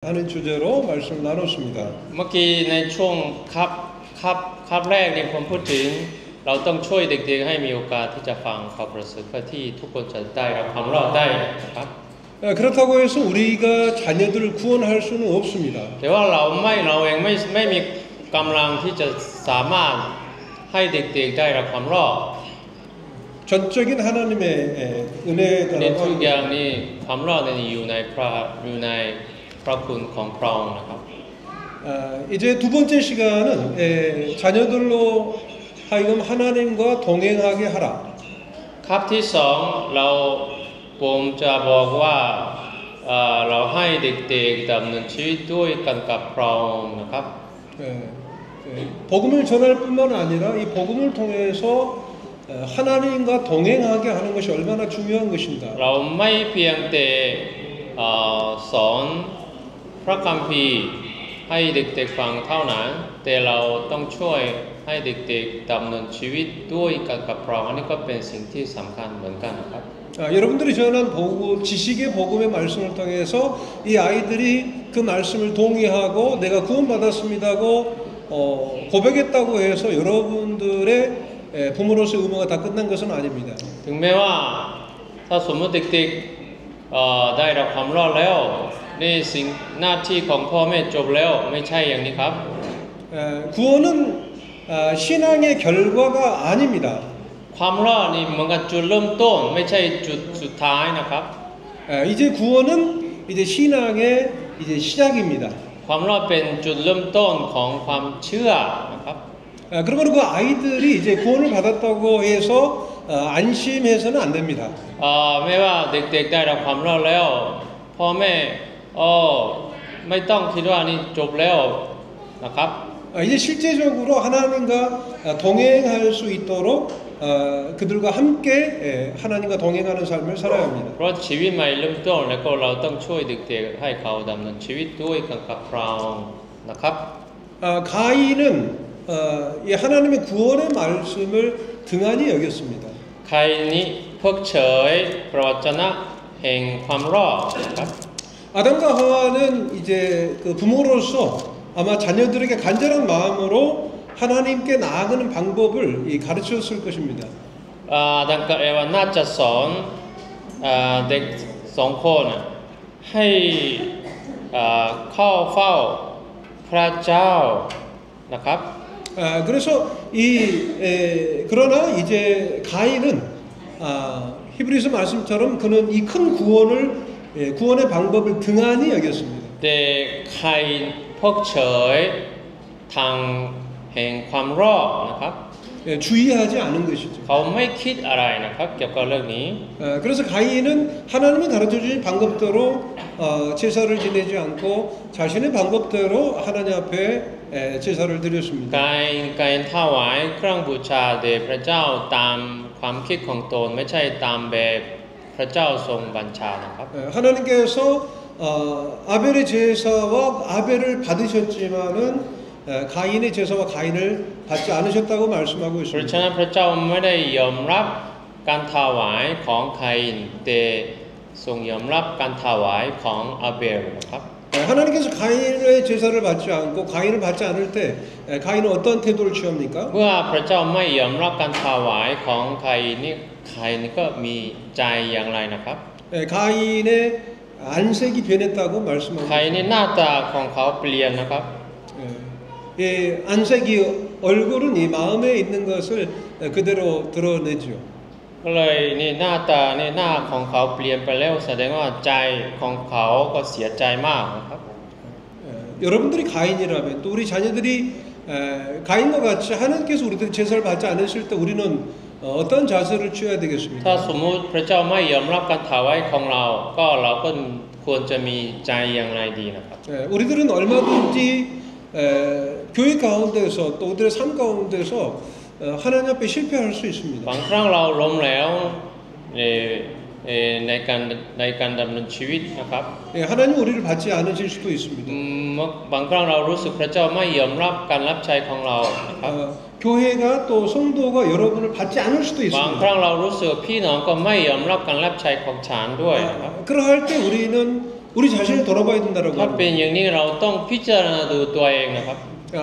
하는 주제로 말씀을 나눴습니다. เมื่อกี้ในช่วงครับแรกเนี่ยผมพูดถึงเราต้องช่วยเด็กๆให้มีโอกาสที่จะฟังข่าวประเสริฐเพื่อที่ทุกคนจะได้รับความรอดได้นะครับ 그렇다고 해서 우리가 자녀들을 구원할 수는 없습니다. แต่ว่าเราเองไม่มีกำลังที่จะสามารถให้เด็กๆได้รับความรอด 전적인 하나님의 ในทุก 은혜라고 อย่างนี้ความรอดเนี่ยอยู่ในพระคุณของพระองค์นะครับ 이제 두 번째 시간은 자녀들로 하여금 하나님과 동행하게 하라. ครับที่สองผมจะบอกว่าเราให้เด็กๆดำเนินชีวิตด้วยกันกับพระองค์นะครับ 복음을 전할 뿐만 아니라 이 복음을 통해서 하나님과 동행하게 하는 것이 얼마나 중요한 것인가. เราไม่เพียงแต่สอนพระคัมภีร์ให้เด็กๆฟังเท่านั้นแต่เราต้องช่วยให้เด็กๆดำเนินชีวิตด้วยกันกับพระองค์อันนี้ก็เป็นสิ่งที่สำคัญเหมือนกันนะครับ 여러분들이 전한 지식의 복음의 말씀을 통해서 이 아이들이 그 말씀을 동의하고 내가 구원받았습니다고 고백했다고 해서 여러분들의 부모로서의 의무가 다 끝난 것은 아닙니다. ถึงแม้ว่าถ้าสมมติเด็กๆได้รับความรอดแล้วนี่สิ่งหน้าที่ของพ่อแม่จบแล้วไม่ใช่อย่างนี้ครับ 구원은 신앙의 결과가 아닙니다. ความรอดนี่เหมือนกับจุดเริ่มต้นไม่ใช่จุดสุดท้ายนะครับ 이제 구원은 이제 신앙의 이제 시작입니다. ความรอดเป็นจุดเริ่มต้นของความเชื่อนะครับ 그러면 그 아이들이 이제 구원을 받았다고 해서 안심해서는 안 됩니다. ไม่ว่าเด็กๆได้รับความรอดแล้วพ่อแม่ไม่ต้องคิดว่านี่จบแล้วนะครับ 이제 실제적으로 하나님과 동행할 수 있도록 그들과 함께 하나님과 동행하는 삶을 살아야 합니다. เพราะชีวิตใหม่เริ่มต้นแล้วก็เราต้องช่วยเด็กๆให้เขาดำเนินชีวิตด้วยกันกับเรานะครับ 가인은 이 하나님의 구원의 말씀을 등한히 여겼습니다. ใครนี้เพิกเฉยพระวจนะแห่งความรอดนะครับ 아담과 하와는 이제 그 부모로서 아마 자녀들에게 간절한 마음으로 하나님께 나아가는 방법을 가르쳤을 것입니다. ดังกับเอวาน่าจะสอนเด็กสองคนให้เข้าเฝ้าพระเจ้านะครับ 그래서 그러나 이제 가인은 히브리서 말씀처럼 그는 이 큰 구원의 방법을 등한히 여겼습니다. แต่ใครเพิกเฉยทางแห่งความรอดนะครับ 주의하지 않은 것이죠. เขาไม่คิดอะไรนะครับเกี่ยวกับเรื่องนี้ 그래서 가인은 하나님이 가르쳐주신 방법대로 제사를 지내지 않고 자신의 방법대로 하나님 앞에 제사를 드렸습니다. การถวายเครื่องบูชาแด่พระเจ้าตามความคิดของตนไม่ใช่ตามแบบพระเจ้าทรงบัญชานะครับ 하나님께서 아벨의 제사와 아벨을 받으셨지만은 가인의 제사와 가인을 받지 않으셨다고 말씀하고 เพราะฉะ 있습니다. นั้นพระเจ้าไม่ได้ยอมรับการถวายของไคาอินแต่ทรงยอมรับการถวายของอาเบลนะครับ 하나님께서 가인의 제사를 받지 않고 가인을 받지 않을 때 가인은 어떤 태도를 취합니까? เมื่อพระเจ้าไม่ยอมรับการถวายของไคาอินนี่ไคาอินก็มีใจอย่างไรนะครับ 가인의 안색이 변했다고 ไค 말씀하고 าอินนี่หน้าตาของเขาเปลี่ยนนะครับ 안색이 얼굴은 이 마음에 있는 것을 그대로 드러내죠. ก็เลยนี่หน้าตานี่หน้าของเขาเปลี่ยนไปแล้วแสดงว่าใจของเขาก็เสียใจมากนะครับ 여러분들이 가인이라면 또 우리 자녀들이 가인과 같이 하나님께서 우리들 제사를 받지 않으실 때 우리는 어떤 자세를 취해야 ถ้า 되겠습니까? สมมุติพระเจ้าไม่ยอมรับการถวายของเราก็ควรจะมีใจอย่างไรดีนะครับ 우리들은 얼마든지 교회 가운데서 또 우리들의 삶 가운데서 하나님 앞에 실패할 수 있습니다. บางครั้งเราล้มแล้วในการดำเนินชีวิตนะครับ 하나님 우리를 받지 않으실 수도 있습니다. บางครั้งเรารู้สึกพระเจ้าไม่ยอมรับการรับใช้ของเรานะครับ 교회가 또 성도가 여러분을 받지 않을 수도 บางครั้ง 있습니다. เรารู้สึกพี่น้องก็ไม่ยอมรับการรับใช้ของฉันด้วยนะครับ 그러할 때 우리는 우리 자신을 돌아봐야 된다라고 ถ้า 하는 เป็น 거예요. อย่างนี้เราต้องพิจารณาดูตัวเองนะครับ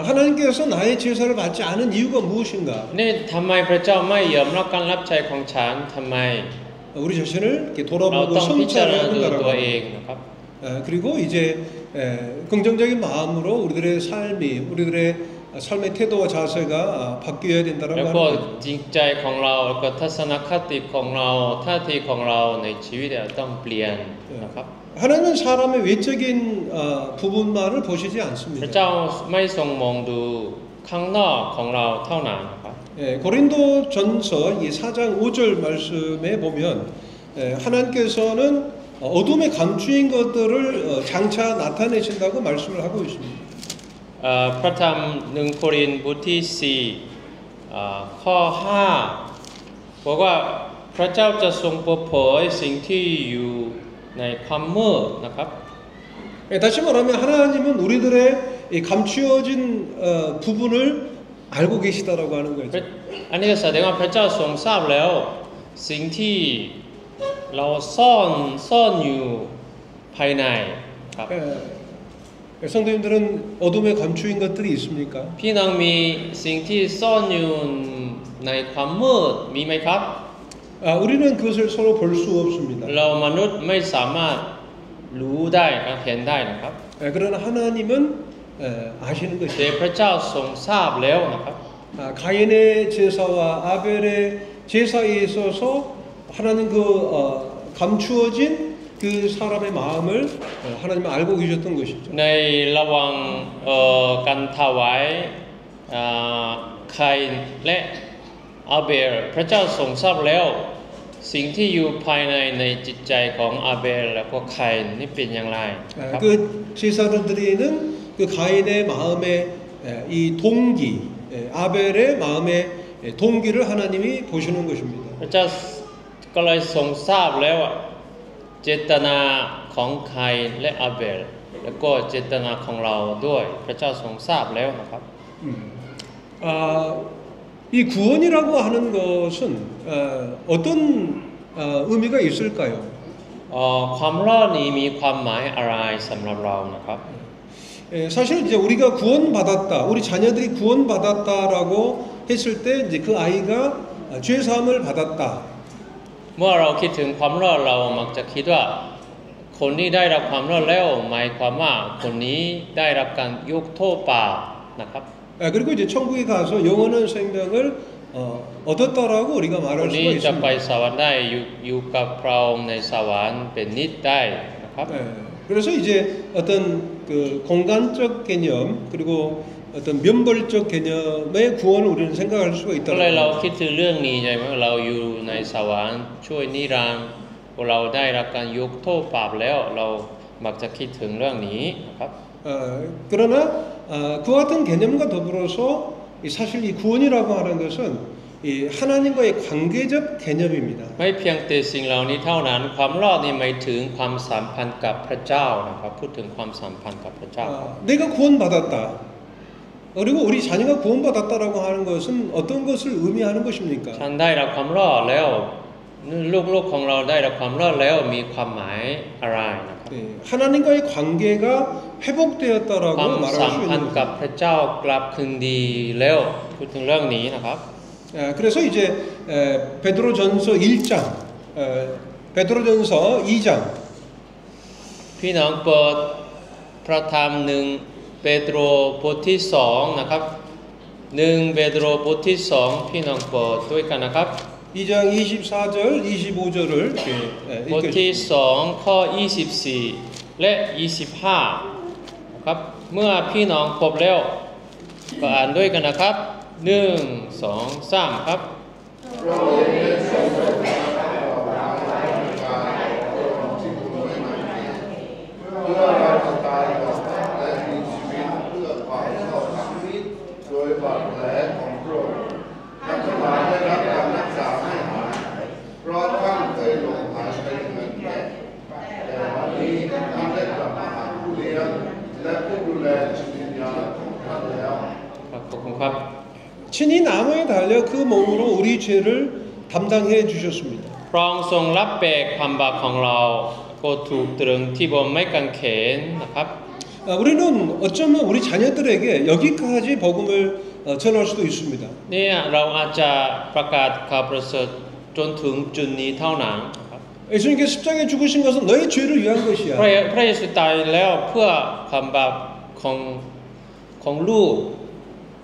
하나님께서 나의 제사를 받지 않은 이유가 무엇인가? นี่ทำไมพระเจ้าไม่ยอมรับการรับใช้ของฉันทำไม 우리 자신을 이렇게 เรา 돌아보고 ต้องพิจารณา 성찰해야 ดู 된다라고 ตัว 하는 เอ 거예요. งนะครับ 그리고 이제 긍정적인 마음으로 우리들의 삶이 우리들의 삶의 태도와 자세가 바뀌어야 된다라고 แล้ว 하는 ก็ 거예요. จริงใจของเราแล้วก็ทัศนคติของเราท่าทีของเราในชีวิตเราต้องเปลี่ยนนะครับ 하나님은 사람의 외적인 부분만을 보시지 พระ 않습니다. เจ้าไม่ทรงมองดูข้างนอกของเราเท่านั้นนะครับ 고린도 전서 이 4장 5절 말씀에 보면 하나님께서는 어둠에 감추인 것들을 장차 나타내신다고 말씀을 하고 있습니다. พระธรรม1 โครินธ์บทที่4ข้อ5บอกว่าพระเจ้าจะทรงเปิดเผยสิ่งที่อยู่ในความมืดนะครับ 다시 말하면 하나님은 우리들의 이 감추어진 부분을 알고 계시다라고 하는 거죠. อันนี้ก็แสดงว่าพระเจ้าทรงทราบแล้วสิ่งที่เราซ่อนอยู่ภายในครับ 성도님들은 어둠에 감추인 것들이 있습니까? พี่น้องมีสิ่งที่ซ่อนอยู่ในความมืดมีไหมครับ 우리는 그것을 서로 볼 수 없습니다. เรามนุษย์ไม่สามารถรู้ได้ครับเห็นได้นะครับ 그러나 하나님은 아시는 แต่ 것이죠. พระเจ้าทรงทราบแล้วนะครับ 가인의 제사와 아벨의 제사에 있어서 하나님 그 감추어진 그 사람의 마음을 하나님은 알고 계셨던 것이죠. ในระหว่างการถวายไคน์และอาเบลพระเจ้าทรงทราบแล้วสิ่งที่อยู่ภายในจิตใจของอาเบลและก็ไคน์นี่เป็นอย่างไรครับ 그 제사를 드리는 그 가인의 마음의 이 동기, 아벨의 마음의 동기를 하나님이 보시는 것입니다. พระเจ้าก็เลยทรงทราบแล้วว่าเจตนาของไคน์และอาเบลแล้วก็เจตนาของเราด้วยพระเจ้าทรงทราบแล้วนะครับ 이 구원이라고 하는 것은 어떤 의미가 있을까요? ความรอดนี้มีความหมายอะไรสำหรับเรานะครับ 사실 이제 우리가 구원받았다, 우리 자녀들이 구원받았다라고 했을 때 이제 그 아이가 죄 사함을 받았다. เมื่อเราคิดถึงความรอดเรามักจะคิดว่าคนนี้ได้รับความรอดแล้วหมายความว่าคนนี้ได้รับการยกโทษบาปนะครับ 그리고 이제 천국에 가서 영원한 생명을 얻었다라고 우리가 ค 말할 นนี้ 수가 จะไป 있습니다. สวรรค์ได้อยู่กับพระองค์ในสวรรค์เป็นนิจได้นะครับ 그래서 이제 어떤 그 공간적 개념 그리고 어떤 면벌적 개념의 구원을 우리는 생각할 수가 ก็เลย 있다는 เรา 거예요. คิดถึงเรื่องนี้ใช่ไหมเราอยู่ในสวรรค์ช่วยนิรันดร์เราได้รับการยกโทษบาปแล้วเรามักจะคิดถึงเรื่องนี้นะครับ 그러나 그와 같은 개념과 더불어서 사실 이 구원이라고 하는 것은 이 하나님과의 관계적 개념입니다. ไม่เพียงแต่สิ่งเหล่านี้เท่านั้นความรอดนี่หมายถึงความสัมพันธ์กับพระเจ้านะครับพูดถึงความสัมพันธ์กับพระเจ้า 내가 구원받았다. 그리고 우리 자녀가 구원받았다라고 하는 것은 어떤 것을 의미하는 것입니까? ฉันได้รับความรอดแล้วลูกๆของเราได้รับความรอดแล้วมีความหมายอะไรนะครับ 하나님과의 관계가 ความ 회복되었다라고 สัม 말할 수 พัน 있는 ธ์กับพระเจ้ากลับคืนดีแล้วพูดถึงเรื่องนี้นะครับ 그래서 이제 베드로전서 1장, 베드로전서 2장 พี่น้องเปิดพระธรรม1 เปโตรบทที่2นะครับ1 เปโตรบทที่2พี่น้องเปิดด้วยกันนะครับ 2장 24절, 25절을 이렇게 บทที่2ข้อ24และ25นะครับเมื่อพี่น้องพบแล้วก็อ่านด้วยกันนะครับ1 2 3ครับขอบคุณครับ 친히 나무에 달려 그 몸으로 우리 죄를 담당해 주셨습니다. พระองค์ทรงรับแบกความบาปของเราก็ ก็ถูกตรึงที่บนไม้กางเขนนะครับ 우리는 어쩌면 우리 자녀들에게 여기까지 복음을 전할 수도 있습니다. เนี่ยเราอาจจะประกาศข่าวประเสริฐจนถึงจุดนี้เท่านั้นนะครับ 예수님께 십자가에 죽으신 것은 너의 죄를 위한 พระ 것이야. พระเยซูตายแล้วเพื่อความบาปของลูก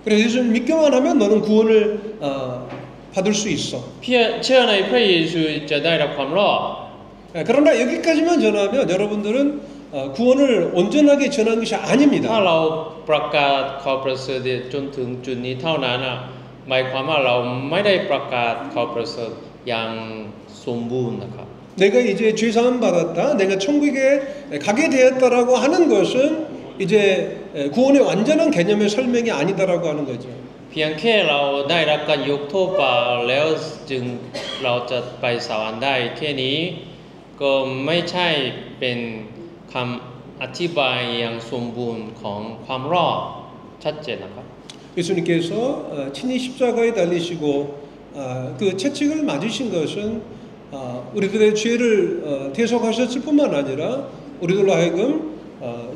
그래서 예수님 믿기만 하면 너는 구원을 받을 수 있어. เชื่อในพระเยซูจะได้รับความรอด 그러나 여기까지만 전하면 여러분들은 구원을 온전하게 전한 것이 ถ้า 아닙니다. เราประกาศข่าวประเสริฐจนถึงจุดนี้เท่านั้นหมายความว่าเราไม่ได้ประกาศข่าวประเสริฐอย่างสมบูรณ์นะครับ 내가 이제 죄 사함 받았다, 내가 천국에 가게 되었다라고 하는 것은 이제 구원의 완전한 개념의 설명이 아니다라고 하는 거죠. เพียงแค่เราได้รับการยกโทษบาปแล้วจึงเราจะไปสวรรค์ได้แค่นี้ก็ไม่ใช่เป็นคำอธิบายอย่างสมบูรณ์ของความรอดชัดเจนนะครับ 예수님께서 친히 십자가에 달리시고 그 채찍을 맞으신 것은 우리들의 죄를 대속하셨을 뿐만 아니라 우리들로 하여금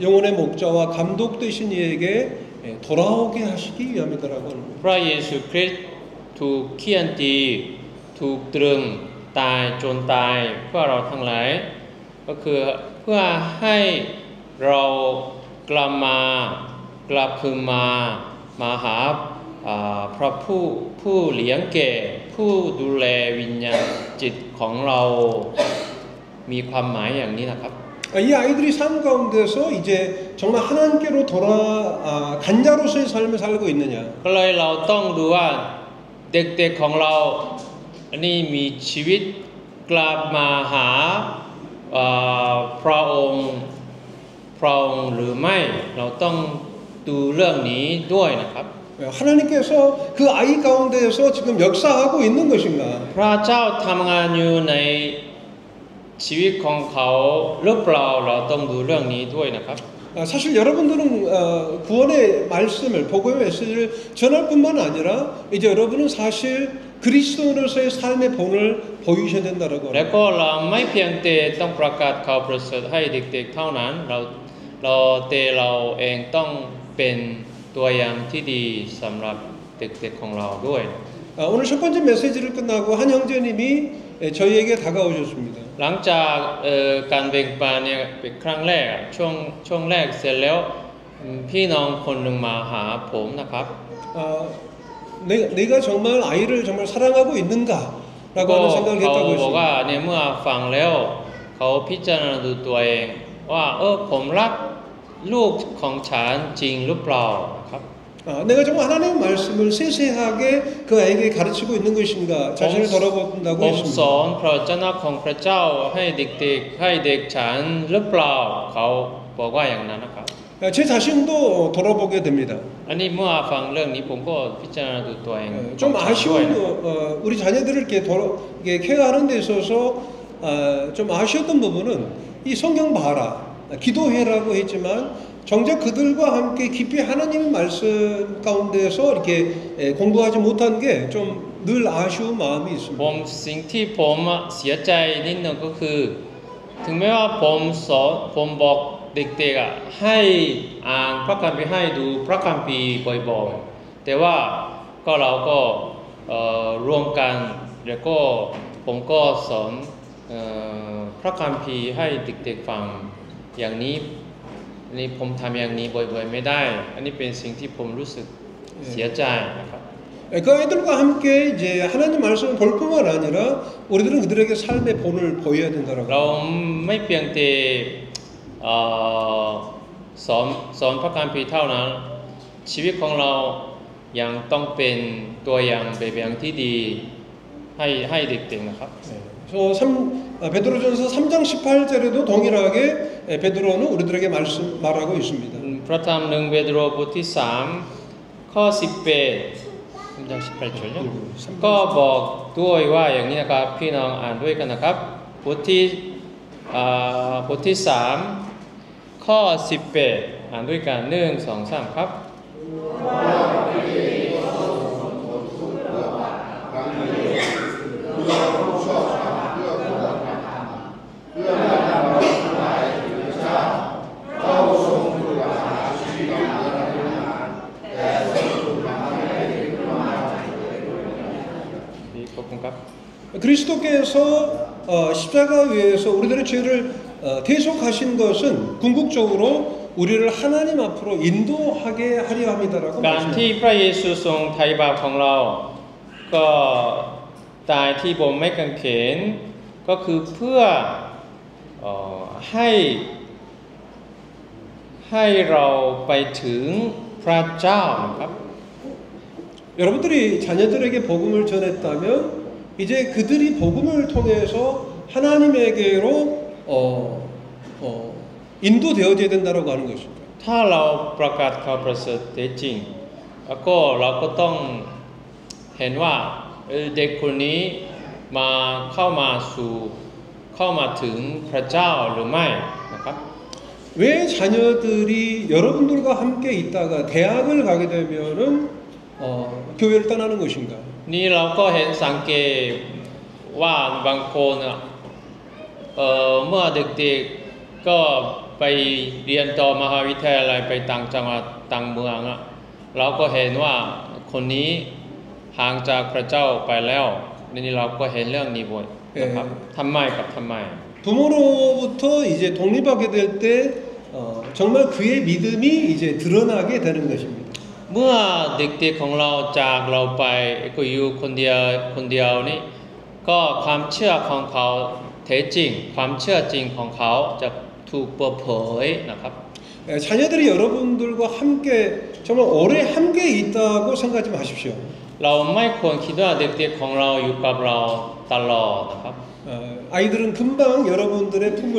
영혼의 목자와 감독 되신 이에게 돌아오게 하시기 위함이다라고 하는 거예요. พระเยซูคริสต์ถูกเฆี่ยนตีถูกตรึงตายจนตายเพื่อเราทั้งหลายก็คือเพื่อให้เรากลับคืนมาหาพระผู้เลี้ยงแก่ผู้ดูแลวิญญาณจิตของเรามีความหมายอย่างนี้นะครับ 이 아이들이 삶 가운데서 이제 정말 하나님께로 돌아간 자로서의 삶을 살고 있느냐. ก็เลยเราต้องดูว่าเด็กๆของเรานี่มีชีวิตกลับมาหาพระองค์หรือไม่เราต้องดูเรื่องนี้ด้วยนะครับ 하나님께서 그 아이 가운데에서 지금 역사하고 있는 것인가? พระเจ้าทำงานอยู่ในชีวิตของเขาหรือเปล่าเราต้องดูเรื่องนี้ด้วยนะครับ 사실 여러분들은 구원의 말씀을 복음의 메시지를 전할 뿐만 아니라 이제 여러분은 사실 그리스도인으로서의 삶의 본을 보이셔야 된다라고 และ 합니다. ก็เราไม่เพียงแต่ต้องประกาศข่าวประเสริฐให้เด็กๆเท่านั้นเราเองต้องเป็นตัวอย่างที่ดีสำหรับเด็กๆของเราด้วย 오늘 첫 번째 메시지를 끝나고 한 형제님이 저희에게 다가오셨습니다. หลังจากการแบ่งปันเนี่ยเป็นครั้งแรกช่วงแรกเสร็จแล้วพี่น้องคนหนึ่งมาหาผมนะครับ 내가 정말 아이를 정말 사랑하고 있는가라고 하는 생각을 เขา 했다고 บอกว่า 했습니다. เนี่ยเมื่อฟังแล้วเขาพิจารณาดูตัวเองว่าผมรักลูกของฉันจริงหรือเปล่าครับ 내가 정말 하나님의 말씀을 세세하게 그 아이에게 가르치고 있는 것인가 자신을 돌아본다고 ผมส 했습니다. อนพระเจ้าของพระเจ้าให้เด็กๆให้เด็กฉันหรือเปล่าเขาบอกว่าอย่างนั้นนะครับ 제 자신도 돌아보게 됩니다. อันนี้เมื่อฟังเรื่องนี้ผมก็พิจารณาดูตัวเอง 좀 아쉬운 우리 자녀들을 이렇게 케어하는 데 있어서 좀 아쉬웠던 부분은 이 성경 봐라 기도해라고 했지만 정작 그들과 함께 깊이 하나님의 말씀 가운데서 이렇게 공부하지 못한 게 좀 늘 아쉬운 마음이 ผ 있습니다. มสิ่งที่ผมเสียใจนิดนึงก็คือถึงแม้ว่าผมบอกเด็กๆให้อ่านพระคัมภีร์ให้ดูพระคัมภีร์บ่อยๆแต่ว่าเราก็รวมกันแล้วก็ผมก็สอนพระคัมภีร์ให้เด็กๆฟังอย่างนี้นี่ผมทำอย่างนี้บ่อยๆไม่ได้อันนี้เป็นสิ่งที่ผมรู้สึกเสียใจนะครับ 그 아이들과 함께 이제 하나님 말씀을 볼 뿐만 아니라 우리들은 그들에게 삶의 본을 보여야 된다라고. เราไม่เพียงแต่สอนพระคัมภีร์เท่านั้นชีวิตของเรายังต้องเป็นตัวอย่างแบบอย่างที่ดีให้เด็กๆนะครับ 그래서 베드로전서 3장 18절에도 동일하게 베드로는 우리들에게 말하고 있습니다. พระธรรม1เปโตรบทที่3ข้อ18ยัง18ก็บอกด้วยว่าอย่างนี้นะครับพี่น้องอ่านด้วยกันนะครับบทที่3ข้อ18อ่านด้วยกัน1 2 3ครับ 그리스도께서 십자가 위에서 우리들의 죄를 대속하신 것은 궁극적으로 우리를 하나님 앞으로 인도하게 하려 함이다라고 การที่ 말씀합니다. พระเยซูทรงไถ่บาปของเรา ก็ตายที่บนไม้กางเขนก็คือเพื่อให้เราไปถึงพระเจ้านะครับ 여러분들이 자녀들에게 복음을 전했다면 이제 그들이 복음을 통해서 하나님에게로 인도되어져야 된다라고 하는 것입니다. ถ้าเราประกาศข่าวประเสริฐแท้จริงแล้วก็เราก็ต้องเห็นว่าเด็กคนนี้เข้ามาถึงพระเจ้าหรือไม่นะครับ 왜 자녀들이 여러분들과 함께 있다가 대학을 가게 되면은 교회를 떠나는 것인가? นี่เราก็เห็นสังเกตว่าบางคนเมื่อเด็กๆก็ไปเรียนต่อมหาวิทยาลัยไปต่างจังหวัดต่างเมืองเราก็เห็นว่าคนนี้ห่างจากพระเจ้าไปแล้วนี่เราก็เห็นเรื่องนี้บ่อยนะครับทำไมกับทำไม 부모로부터 이제 독립하게 될 때 정말 그의 믿음이 이제 드러나게 되는 것입니다. เมื่อเด็กๆของเราจากเราไปก็อยู่คนเดียวนี่ก็ความเชื่อของเขาแท้จริงความเชื่อจริงของเขาจะถูกเปิดเผยนะครับ 자녀들이 여러분들과 함께 정말 오래 함께 있다고 생각하지 마십시오. เราไม่ควรคิดว่าเด็กๆของเราอยู่กับเราตลอดนะครับ 아이들은 금방 여러분들의 품을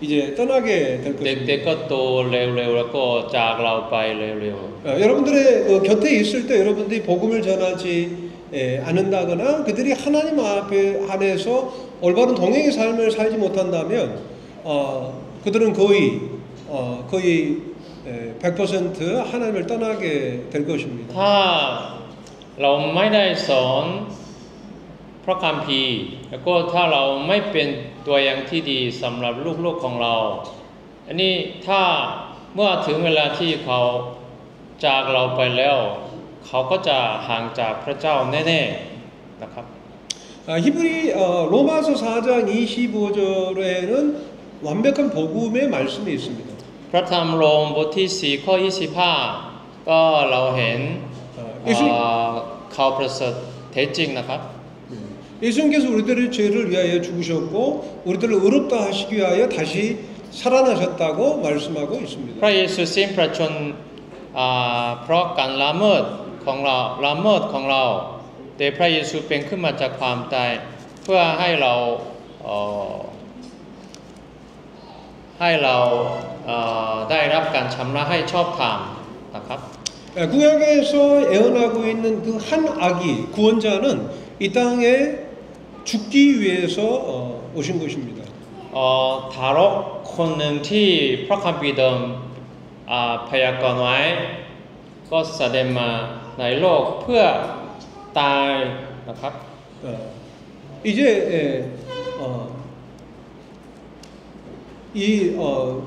이제 떠나게 될 เด็ก 것입니다. ๆก็โตเร็วๆแล้วก็จากเราไปเร็ว 여러분들의 곁에 있을 때 여러분들이 복음을 전하지 않는다거나 그들이 하나님 앞에 안에서 올바른 동행의 삶을 살지 못한다면 그들은 거의 100% 하나님을 떠나게 될 ๆ 것입니다. ถ้าเราไม่ได้สอนพระคัมภีร์แล้วก็ถ้าเราไม่เป็นตัวอย่างที่ดีสำหรับลูกๆของเรา อันนี้ถ้าเมื่อถึงเวลาที่เขาจากเราไปแล้วเขาก็จะห่างจากพระเจ้าแน่ๆนะครับ 히브리 로마서 4장 25절에는 완벽한 복음의 말씀이 있습니다. พระธรรมโรมบทที่4ข้อ25ก็เราเห็นข่าวประเสริฐแท้จริงนะครับ 예수님께서 우리들의 죄를 위하여 죽으셨고 우리들을 의롭다 하시기 위하여 다시 살아나셨다고 말씀하고 พ 있습니다. ระเยซูสิ้นพระชนเพราะการละเมิดของเราแต่พระเยซูเป็นขึ้นมาจากความตายเพื่อให้เราได้รับการชำระให้ชอบธรรมนะครับ 구약에서 예언하고 있는 그 한 아기 구원자는 이 땅에 죽기 위해서 오신 것입니다. ทารกคนหนึ่งที่พระคัมภีร์เดิมพยากรณ์ไว้ก็แสดงมาในโลกเพื่อตายนะครับ 이제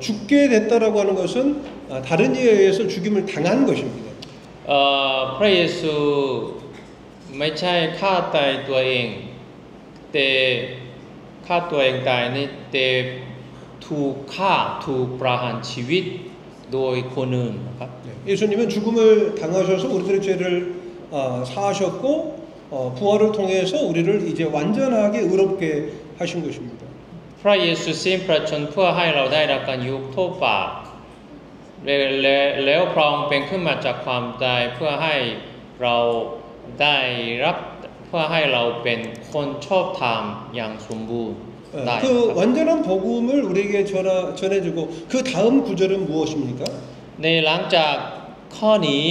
죽게 됐다라고 하는 것은 다른 이에 의해서 죽임을 당한 것입니다. พระเยซูไม่ใช่ฆ่าตายตัวเองแต่ฆ่าตัวเองตายนี่แต่ถูกประหารชีวิตโดยคนอื่นนะครับ 예수님은 죽음을 당하셔서 우리들의 죄를 사하셨고 부활을 통해서 우리를 이제 완전하게 의롭게 하신 것입니다. พระเยซูสิ้นพระชนม์เพื่อให้เราได้รับการยกโทษบาปแล้วพระองค์เป็นขึ้นมาจากความตายเพื่อให้เราได้รับเพื่อให้เราเป็นคนชอบธรรมอย่างสมบูรณ์ได้ 그 완전한 복음을 우리에게 전해주고 그 다음 구절은 무엇입니까? ในหลังจากข้อนี้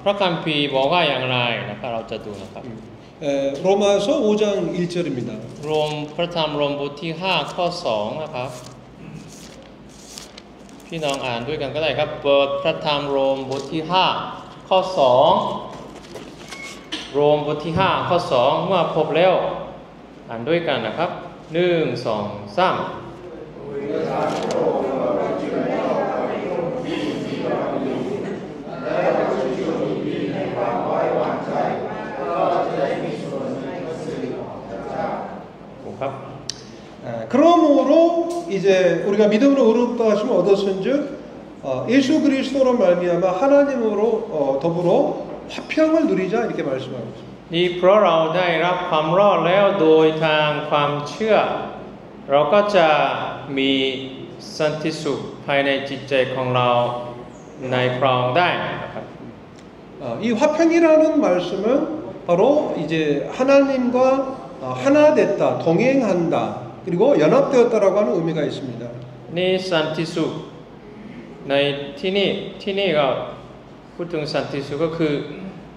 พระคัมภีร์บอกว่าอย่างไรนะครับเราจะดูนะครับ 로마서 5장 1절입니다. รวมพระธรรมโรมบทที่5ข้อ2นะครับพี่น้องอ่านด้วยกันก็ได้ครับเปิดพระธรรมโรมบทที่5ข้อ2โรมบทที่5ข้อ2เมื่อพบแล้วอ่านด้วยกันนะครับ1 2 3 이제 우리가 믿음으로 의롭다 하심을 얻었은즉 예수 그리스도로 말미암아 하나님으로 더불어 화평을 누리자 이렇게 말씀하고 있습니다. นี่เพราะเราได้รับความรอดแล้วโดยทางความเชื่อ เราก็จะมีสันติสุขภายในจิตใจของเราในพระองค์ได้นะครับ 이 화평이라는 말씀은 바로 이제 하나님과 하나 됐다, 동행한다, 그리고 연합되었다라고 하는 의미가 있습니다. นี่สันติสุขในที่นี่ก็พูดถึงสันติสุขก็คือ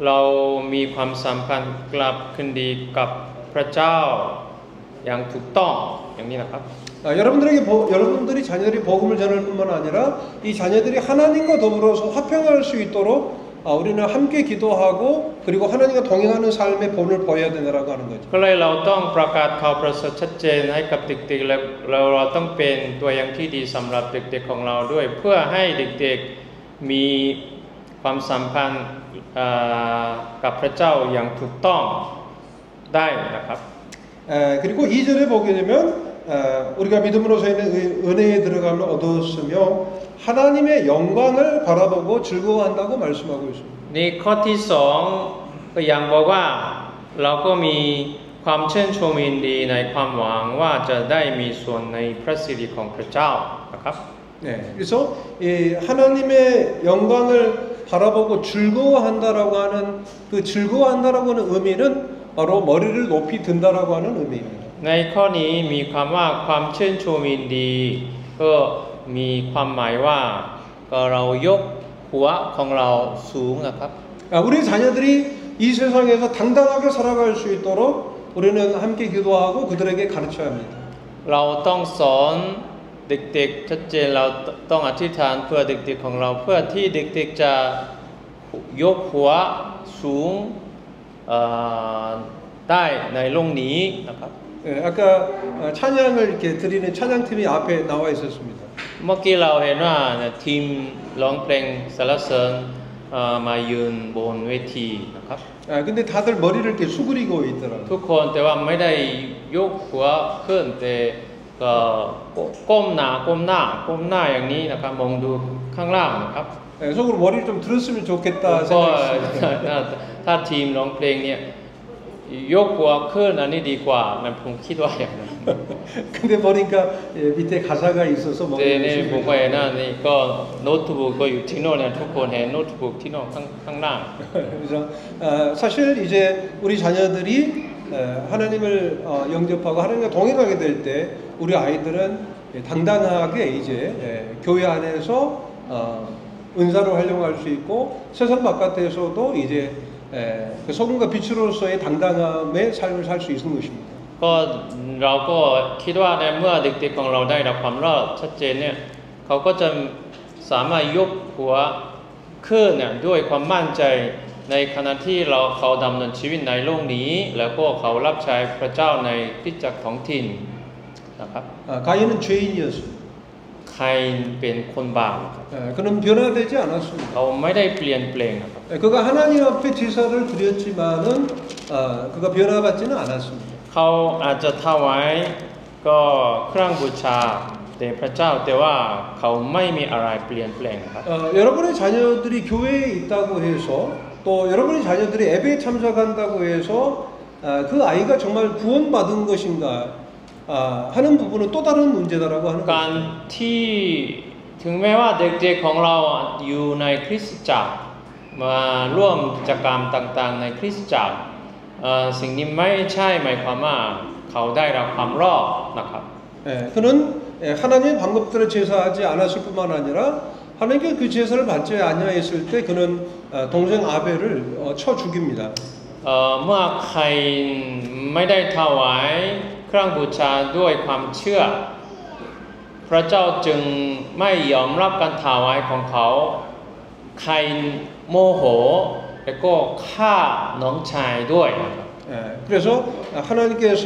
เรามีความสัมพันธ์กลับคืนดีกับพระเจ้าอย่างถูกต้องอย่างนี้นะครับ 여러분들이 자녀들이 복음을 전할 뿐만 아니라 이 자녀들이 하나님과 더불어서 화평할 수 있도록 우리는 함께 기도하고 그리고 하나님과 동행하는 삶의 본을 보여야 되라고 하는 거죠. ก็เลยเราต้องประกาศข่าวประเสริฐชัดเจนให้กับเด็กๆและเราต้องเป็นตัวอย่างที่ดีสำหรับเด็กๆของเราด้วยเพื่อให้เด็กๆมีความสัมพันธ์กับพระเจ้าอย่างถูกต้องได้นะครับ 그리고 2절에 보게 되면 우리가 믿음으로서 있는 은혜에 들어가면 얻었으며 하나님의 영광을 바라보고 즐거워한다고 말씀하고 있습니다. นี่ข้อที่สองก็ยังบอกว่าเราก็มีความชื่นชมยินดีในความหวังว่าจะได้มีส่วนในพระสิริของพระเจ้านะครับ 네, 그래서 이 하나님의 영광을 바라보고 즐거워한다라고 하는 그 즐거워한다라고 하는 의미는 바로 머리를 높이 든다라고 하는 의미입니다. ในข้อนี้มีความว่าความชื่นชมยินดีก็มีความหมายว่าก็เรายกหัวของเราสูงนะครับ 우리 자녀들이 이 세상에서 당당하게 살아갈 수 있도록 우리는 함께 기도하고 그들에게 가르쳐야 합니다. เราต้องสอนเด็กๆชัดเจนเราต้องอธิษฐานเพื่อเด็กๆของเราเพื่อที่เด็กๆจะยกหัวสูงได้ในโลกนี้นะครับ 아까 찬양을 이렇게 드리는 찬양팀이 앞에 나와 있었습니다. เมื่อกี้เราเห็นว่าทีมร้องเพลงสรรเสริญมายืนบนเวทีนะครับ 근데 다들 머리를 이렇게 수그리고 있더라고요. ทุกคนแต่ว่าไม่ได้ยกหัวขึ้นแต่ก็ก้มหน้าอย่างนี้นะครับมองดูข้างล่างนะครับ 속으로 머리를 좀 들었으면 좋겠다 ก็ 생각했습니다. ถ้าทีมร้องเพลงเนี่ยยกหัวขึ้นอันนี้ดีกว่านะผมคิดว่าอย่างนั้น 근데 보니까 밑에 가사가 있어서 แต่ในผม 머리를 ก็เห็นว่านี่ก็โน้ตบุ๊กก็อยู่ที่โน่นเนี่ยทุกคนเห็นโน้ตบุ๊กที่โน่นข้างล่าง 그래서 사실 이제 우리 자녀들이 하나님을 영접하고 하나님과 동행하게 될 때 우리 아이들은 당당하게 이제 교회 안에서 은사로 활용할 수 있고 세상 바깥에서도 이제 그 소금과 빛으로서의 당당함의 삶을 살 수 있는 것입니다. ก็เราก็คิดว่าในเมื่อเด็กๆของเราได้รับความรอดชัดเจนเนี่ยเขาก็จะสามารถยกหัวขึ้นเนี่ยด้วยความมั่นใจในขณะที่เขาดำเนินชีวิตในโลกนี้แล้วก็เขารับใช้พระเจ้าในคริสตจักรท้องถิ่นนะครับ 가인은 죄인이었습니다. ใครเป็นคนบาป 그는 변화되지 않았습니다. เขาไม่ได้เปลี่ยนแปลงนะครับ 그가 하나님 앞에 제사를 드렸지만은 그가 변화받지는 않았습니다. เขาอาจจะถวายก็เครื่องบูชาแด่พระเจ้าแต่ว่าเขาไม่มีอะไรเปลี่ยนแปลงนะครับ 여러분의 자녀들이 교회에 있다고 해서 또 여러분의 자녀들이 예배에 참석한다고 해서 그 아이가 정말 구원받은 것인가 하는 부분은 또 다른 문제다라고 하는 การ 거죠. ที่ถึงแม้ว่าเด็กๆของเราอยู่ในคริสตจักรมาร่วมกิจกรรมต่างๆในคริสตจักรสิ่งนี้ไม่ใช่หมายความว่าเขาได้รับความรอดนะครับ 그는 하나님의 방법대로 제사하지 않았을 뿐만 아니라 하나님께 그 제사를 받지 아니하였을 때 그는 동생 아벨을 쳐 죽입니다. เมื่อใครไม่ได้ถวายเครื่องบูชาด้วยความเชื่อพระเจ้าจึงไม่ยอมรับการถวายของเขาใครโมโหแล้วก็ฆ่าน้องชายด้วย 그래서 하나님께서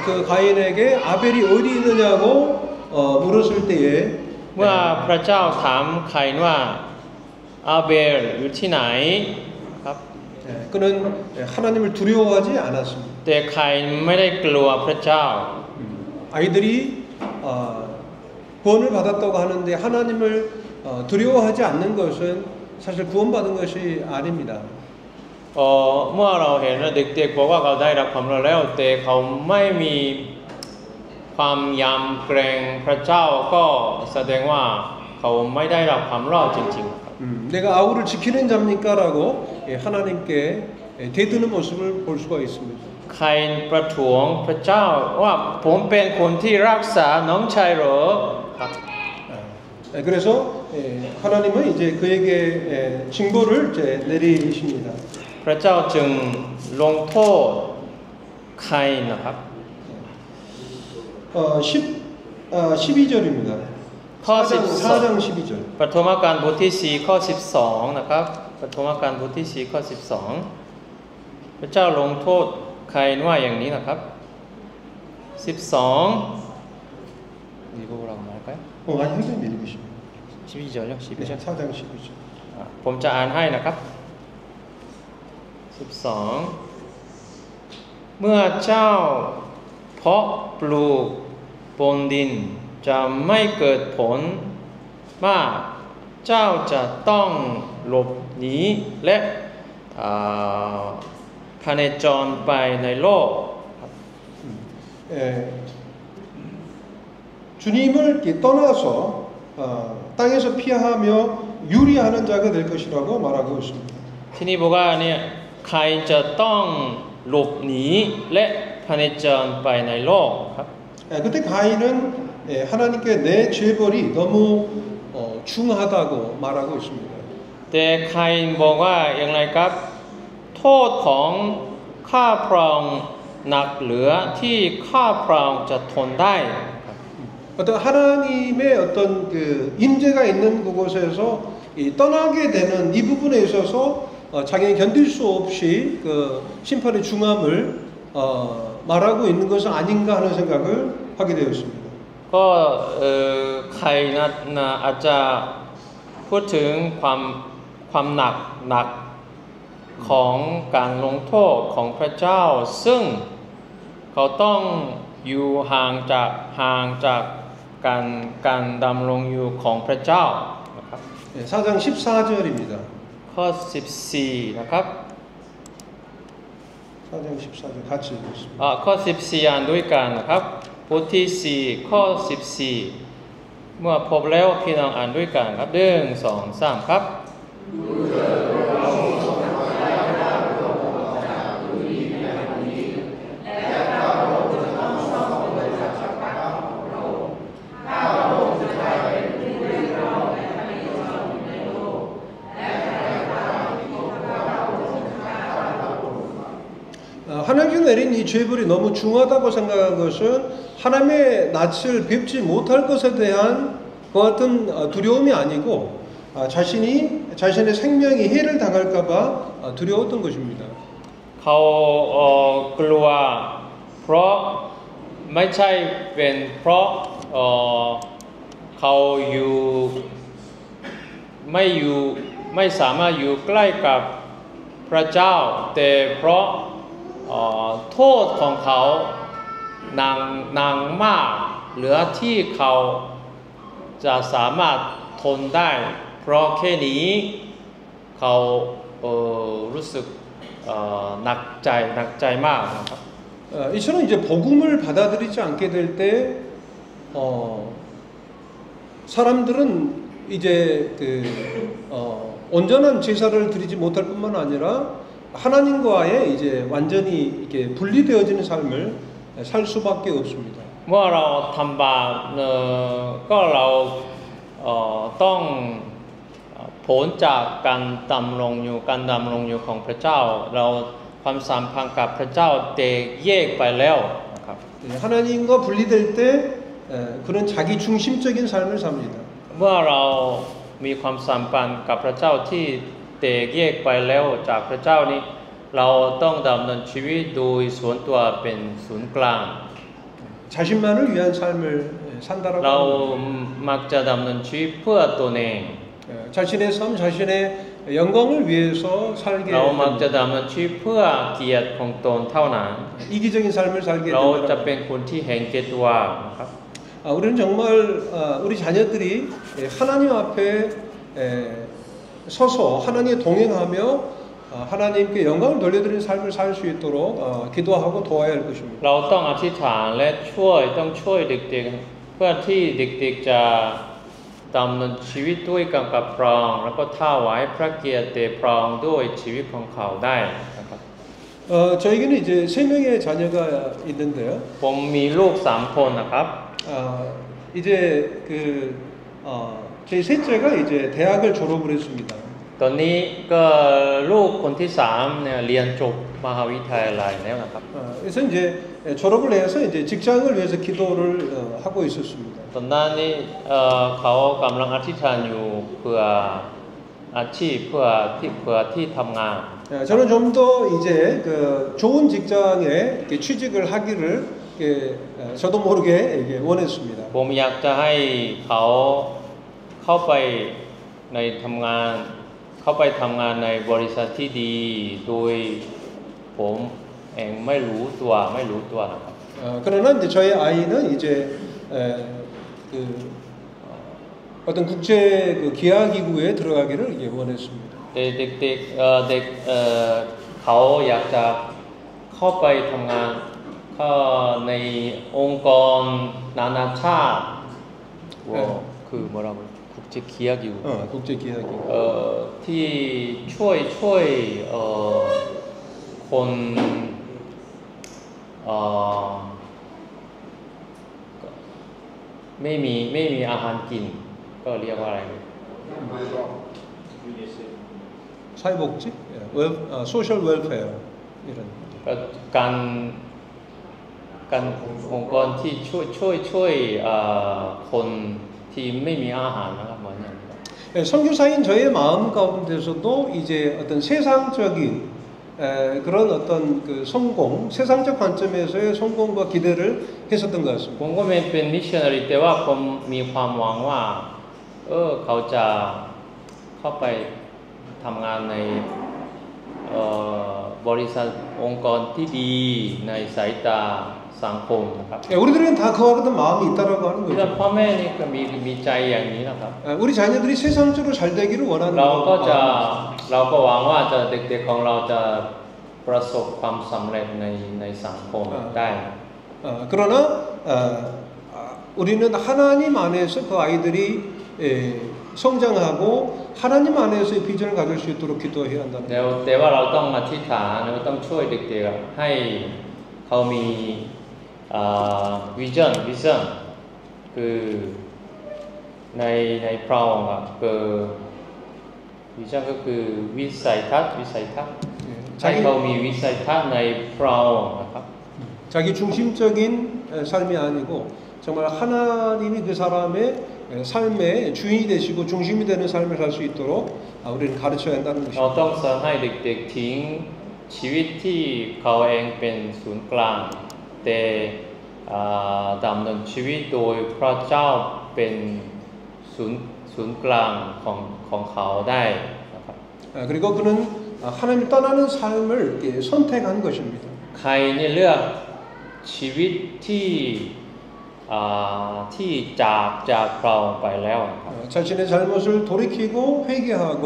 그 가인에게 아벨이 어디 있느냐고 물었을 때에 เมื่อพระเจ้าถามใครว่าอาเบลอยู่ที่ไหนครับ 그는 하나님을 두려워하지 않았습니다. แต่ใครไม่ได้กลัวพระเจ้า 아이들이 구원을 받았다고 하는데 하나님을 두려워하지 않는 것은 사실 구원받은 것이 아닙니다. เมื่อเราเห็นเด็กๆบอกว่าเขาได้รับความรอดแล้วแต่เขาไม่มีความยำเกรงพระเจ้าก็แสดงว่าเขาไม่ได้รับความรอดจริงๆครับ 내가 아우를 지키는 자입니까라고 하나님께 대드는 모습을 볼 수가 있습니다. ใครประท้วงพระเจ้าว่าผมเป็นคนที่รักษาน้องชายเหรอครับ 그래서 하나님은 이제 그에게 징벌을 이제 내리십니다. พระเจ้าจึงลงโทษใครนะครับ 12절입니다. ข้อ 4장 12절. ปฐมกาลบทที่4ข้อ12นะครับปฐมกาลบทที่4ข้อ12พระเจ้าลงโทษใครว่าอย่างนี้นะครับ12 읽어보라고 말할까요? 아니 선생님 읽으시면 12절요? 12절? 4장 12절. ผมจะอ่านให้นะครับ12เมื่อเจ้าเพาะปลูกบนดินจะไม่เกิดผลมากเจ้าจะต้องหลบหนีและพเนจรไปในโลก 주님을 이렇게 떠나서 땅에서 피하며 유리하는 자가 될 것이라고 말하고 있습니다. ที่นี่บอกว่าเนี่ยใครจะต้องหลบหนีและพเนจรไปในโลกครับ 그때 가인은 하나님께 내 죄벌이 너무 중하다고 말하고 있습니다. แต่ใครบอกว่าอย่างไรครับโทษของข้าพระองค์หนักเหลือที่ข้าพระองค์จะทนได้ 어떤 하나님의 어떤 그 임재가 있는 그곳에서 떠나게 되는 이 부분에 있어서 자기는 견딜 수 없이 그 심판의 중함을 말하고 있는 것은 아닌가 하는 생각을 하게 되었습니다. ก็ใครนะอาจจะพูดถึงความหนักของการลงโทษของพระเจ้าซึ่งเขาต้องอยู่ห่างจากการดำรงอยู่ของพระเจ้านะครับ 4장 14절입니다. ข้อ14นะครับ 4장 14절 같이 읽겠습니다. ข้อ14อ่านด้วยกันนะครับบทที่4ข้อ14เมื่อพบแล้วพี่น้องอ่านด้วยกันครับ1 2 3ครับ 하나님께서 내린 이 죄벌이 너무 중하다고 생각한 것은 하나님의 낯을 뵙지 못할 것에 대한 그 같은 두려움이 아니고 자신의 생명이 해를 당할까봐 두려웠던 것입니다. เขากลัวเพราะไม่ใช่เป็นเพราะเขาไม่สามารถอยู่ใกล้กับพระเจ้าแต่เพราะโทษของเขานางมากเหลือที่เขาจะสามารถทนได้เพราะแค่นี้เขารู้สึกหนักใจมากนะครับ 이처럼 이제 복음을 받아들이지 않게 될 때 사람들은 이제 온전한 제사를 드리지 못할 뿐만 아니라 하나님과의 이제 완전히 이렇게 분리되어지는 삶을 살 수밖에 없습니다. เมื่อเราทำบาปก็เราต้องผลจากการดำรงอยู่ของพระเจ้าเราความสัมพันธ์กับพระเจ้าแตกแยกไปแล้วนะครับ 하나님과 분리될 때 그런 자기 중심적인 삶을 삽니다. เมื่อเรามีความสัมพันธ์กับพระเจ้าที่แตกแยกไปแล้วจากพระเจ้านี้เราต้องดำเนินชีวิตโดยส่วนตัวเป็นศูนย์กลาง 자신만을 위한 삶을 산다라고 เรามักจะดำเนินชีวิตเพื่อตัวเอง 자신의 삶, 자신의 영광을 위해서 살게 เรามักจะดำเนินชีวิตเพื่อเกียรติของตนเท่านั้น 이기적인 삶을 살게 เราจะ 된다. เป็นคนที่เห็นแก่ตัวนะครับ 우리는 정말 우리 자녀들이 하나님 앞에 서서 하나님 동행하며 하나님께 영광을 돌려드리는 삶을 살 수 있도록 기도하고 도와야 할 것입니다. เราต้องอธิษฐานและต้องช่วยเด็กๆเพื่อที่เด็กๆจะดำเนินชีวิตด้วยการปกครองแล้วก็ถวายพระเกียรติพระองค์ด้วยชีวิตของเขาได้นะครับ 저에게는 이제 3명의 자녀가 있는데요. ผมมีลูก3คนนะครับ 이제 제 셋째가 이제 대학을 졸업을 했습니다. ตอนนี้ก็ลูกคนที่3เนี่ยเรียนจบมหาวิทยาลัยแล้วนะครับ 그래서 이제 졸업을 해서 이제 직장을 위해서 기도를 하고 있었습니다. ตอนนั้นนี่เขากำลังอธิษฐานอยู่เพื่ออาชีพเพื่อที่ทำงาน 저는 좀 더 이제 좋은 직장에 이렇게 취직을 하기를 이렇게 저도 모르게 이렇게 원했습니다. ผมอยากจะให้เขาเข้าไปทำงานในบริษัทที่ดีโดยผมเองไม่รู้ตัวนะครับ 그러나 이제 저희 아이는 이제 어떤 국제 기하기구에 들어가기를 원했습니다. เด็กเขาอยากจะเข้าไปทำงานในองค์กรนานาชาติคือ뭐라고 국제 기하기구 국제 기하기구 ที่ช่วยคนไม่มีอาหารกินก็เรียกว่าอะไร 사회복지, 소셜 웰페어 이런 การองค์กรที่ช่วยคนที่ไม่มีอาหารนะครับเหมือนอย่าง 선교사인 저의 마음 가운데서도 이제 어떤 세상적인 그런 어떤 성공, 세상적 관점에서의 성공과 기대를 했었던 것 같습니다. ผมก็เป็นมิชชันนารีแต่ว่าผมมีความหวังว่าเขาจะเข้าไปทำงานในบริษัทองค์กรที่ดีในสายตาสังคมนะครับ 우리들은 다 그와 같은 마음이 있다라고 하는 เพื่อน 거죠. พ่อแม่นี่ก็มีใจอย่างนี้นะครับ 우리 자녀들이 세상적으로 잘 되기를 원하는 เราก็ 마음입니다. หวังว่าเด็กๆของเราจะประสบความสำเร็จในสังคมได้ 그러나 우리는 하나님 안에서 그 아이들이 성장하고 하나님 안에서의 비전을 가질 수 있도록 기도해야 한다는 거예요. แต่ว่าเราต้องอธิษฐานเราต้องช่วยเด็กๆให้เขามีวิชั่นคือในพระองค์คือวิชั่นก็คือวิสัยทัศน์ให้เขามีวิสัยทัศน์ในพระองค์นะครับ 자기 중심적인 삶이 아니고 정말 하나님이 그 사람의 삶의 주인이 되시고 중심이 되는 삶을 살 수 있도록 우리는 가르쳐야 한다는 เรา 것입니다. ต้องสอนให้เด็กๆทิ้งชีวิตที่เขาเองเป็นศูนย์กลางแต่ดำเนินชีวิตโดยพระเจ้าเป็นศูนย์กลางของเขาได้นะครับ 그리고 그는 하나님 떠나는 삶을 선택한 것입니다. ใครเนี่ยเลือกชีวิตที่จากเราไปแล้วครับ 자신의 잘못을 돌이키고 회개하고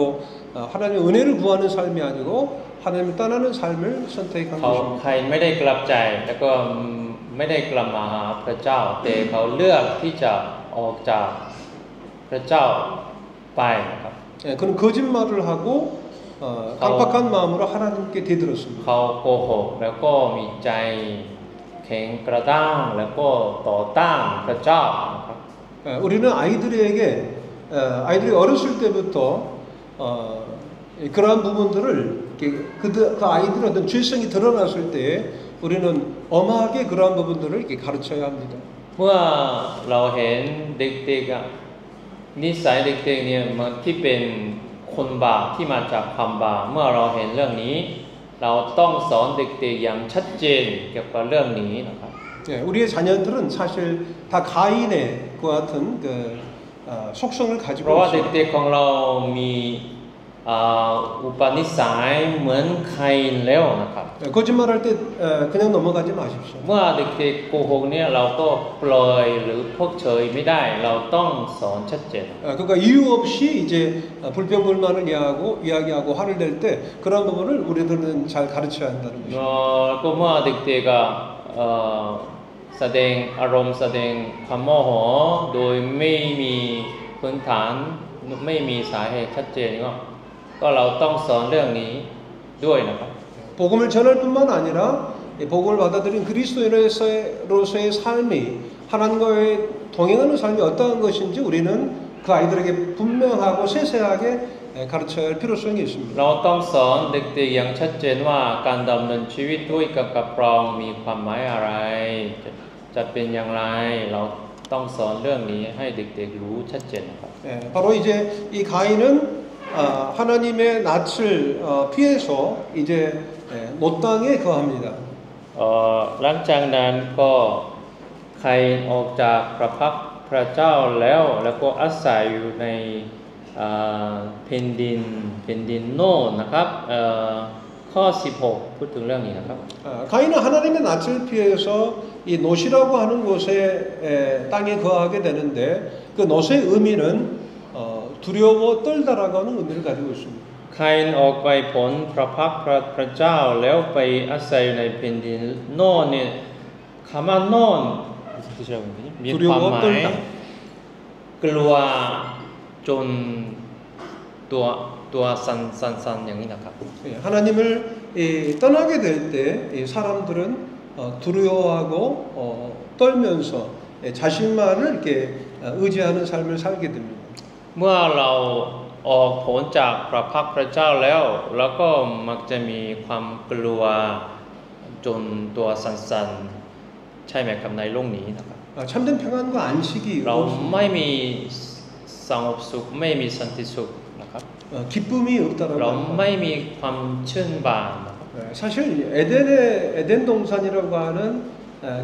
하나님 은혜를 구하는 삶이 아니고 하나님을 떠나는 삶을 선택한 เขา 것입니다. ใครไม่ได้กลับใจแล้วก็ไม่ได้กลับมาหาพระเจ้าแต่เขาเลือกที่จะออกจากพระเจ้าไปนะครับ 그는 거짓말을 하고 강박한 마음으로 하나님께 대들었습니다. เขาโกหกแล้วก็มีใจแข็งกระด้างแล้วก็ต่อต้านพระเจ้านะครับ 우리는 아이들이 어렸을 때부터 그러한 부분들을 그 아이들의 어떤 죄성이 드러났을 때에 우리는 엄하게 그러한 부분들을 이렇게 가르쳐야 합니다. เมื่อเราเห็นเด็กๆนิสัยเด็กๆเนี่ยมันที่เป็นคนบาปที่มาจากความบาปเมื่อเราเห็นเรื่องนี้เราต้องสอนเด็กๆอย่างชัดเจนเกี่ยวกับเรื่องนี้นะครับ 우리의 자녀들은 사실 다 가인의 그 같은 속성을 เพ 가지고 ราะว่า 있습니다. เด็กๆของเรามี อุปนิสัยเหมือนใครแล้วนะครับ 거짓말할 때 그냥 넘어가지 마십시오. เมื่อเด็กๆโกหกเนี่ยเราก็ปล่อยหรือเพิกเฉยไม่ได้เราต้องสอนชัดเจน 그러니까 이유 없이 이제 불평불만을 이야기하고 화를 낼 때 그런 부분을 우리들은 잘 가르쳐야 한다는 것입니다. ก็เมื่อเด็กๆแสดงอารมณ์แสดงความโมโหโดยไม่มีพื้นฐานไม่มีสาเหตุชัดเจนก็เราต้องสอนเรื่องนี้ด้วยนะครับ 복음을 전할 뿐만 아니라 복음을 받아들인 그리스도인으로서의 삶이 하나님과의 동행하는 삶이 어떠한 것인지 우리는 그 아이들에게 분명하고 세세하게 가르쳐야 할 필요성이 있습니다. เราต้องสอนเด็กๆอย่างชัดเจนว่าการดำเนินชีวิตด้วยกับครองมีความหมายอะไรจะเป็นอย่างไรเราต้องสอนเรื่องนี้ให้เด็กๆรู้ชัดเจนครับ 바로 이제 이 가인은 하나님의 낯을 피해서 이제 못 땅에 거합니다. หลังจากนั้นก็ใครออกจากพระพักพระเจ้าแล้วก็อาศัยอยู่ในแผ่นดินโน่นนะครับข้อ 16 พูดถึงเรื่องนี้นะครับ 가인은 하나님의 낯을 피해서 이 노시라고 하는 곳에 땅에 거하게 되는데 그 노시의 의미는 두려워 떨다라고 하는 의미를 가지고 있습니다. ใครออกไปผลพระพักพระเจ้าแล้วไปอาศัยอยู่ในแผ่นดินโน่นเนี่ยคำว่าโน่นมีความหมายกลัวจนตัวสั่นอย่างนี้นะครับ 하나님을 떠나게 될 때 사람들은 두려워하고 떨면서 자신만을 이렇게 의지하는 삶을 살게 됩니다. เมื่อเราออกผลจากพระพักพระเจ้าแล้วก็มักจะมีความกลัวจนตัวสั่นๆใช่ไหมครับในโลกนี้นะครับ 참된 평안과 안식이 เราไม่มีสงบสุขไม่มีสันติสุขนะครับ 기쁨이 없다라고 เราไม่มีความชื่นบานนะครับ 사실 에덴 동산이라고 하는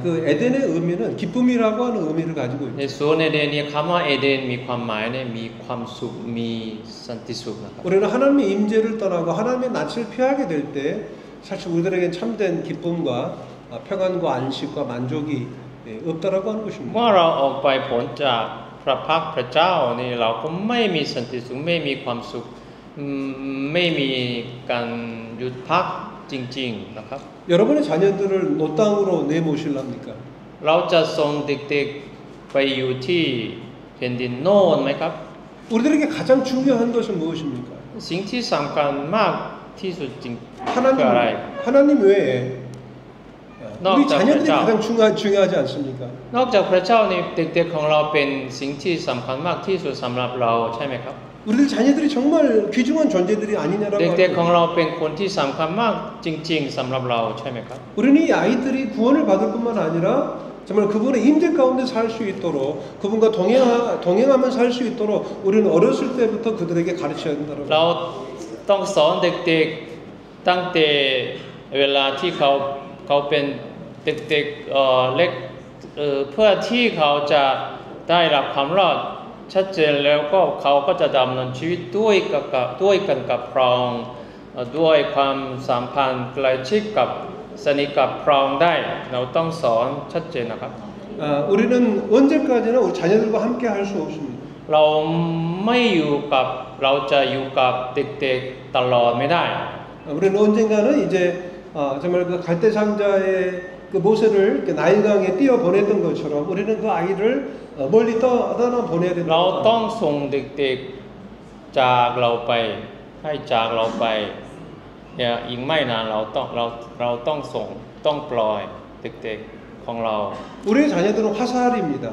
그 에덴의 의미는 기쁨이라고 하는 의미를 가지고 ใน 있죠. สวนเอเดนเนี่ยคำว่าเอเดนมีความหมายเนี่ยมีความสุขมีสันติสุขนะครับ 우리는 하나님의 임재를 떠나고 하나님의 낯을 피하게 될 때 사실 우리들에겐 참된 기쁨과 평안과 안식과 만족이 없다라고 하는 것입니다. เมื่อเราออกไปผลจากพระพักพระเจ้านี่เราก็ไม่มีสันติสุขไม่มีความสุขไม่มีการหยุดพักจริงๆนะครับ 여러분의 자녀들을 노땅으로 내모실랍니까? เราจะส่งเด็กๆไปอยู่ที่แผ่นดินโน่นไหมครับ 우리들에게 가장 중요한 것은 무엇입니까? สิ่งที่สำคัญมากที่สุดจริงคืออะไร 하나님 외에 우리 너 자녀들이 자. 가장 중요하지 않습니까? นอกจากพระเจ้าในเด็กๆของเราเป็นสิ่งที่สำคัญมากที่สุดสำหรับเราใช่ไหมครับ 우리들 자녀들이 정말 귀중한 존재들이 아니냐라고 เด็กๆของ 하는 เราเป็นคนที่สำคัญมากจริงๆสำหรับเราใช่ไหมครับ 우리는 이 아이들이 구원을 받을 뿐만 아니라 정말 그분의 임재 가운데 살 수 있도록 그분과 동행하면 살 수 있도록 우리는 어렸을 때부터 그들에게 가르쳐야 된다고 เราต้องสอนเด็กๆตั้งแต่เวลาที่เขาเป็นเด็กๆเล็กเพื่อที่เขาจะได้รับความรอดชัดเจนแล้วก็เขาก็จะดำเนินชีวิตด้วยกันกับพระองค์ด้วยความสัมพันธ์ใกล้ชิดกับสนิทกับพระองค์ได้เราต้องสอนชัดเจนนะครับ 우리는 언제까지나 우리 자녀들과 함께 할 수 없습니다. เราไม่อยู่กับเราจะอยู่กับเด็กๆตลอดไม่ได้ 우리는 언젠가는 이제 정말 그 갈대 상자의 그 모세를 나일강에 띄어 보냈던 것처럼 우리는 그 아이를 멀리 떠나 보내야 เรา 된다. ต้องส่งเด็กๆจากเราไปให้จากเราไปเนี่ยอีกไม่นานเราต้องส่งต้องปล่อยเด็กๆของเรา 우리의 자녀들은 화살입니다.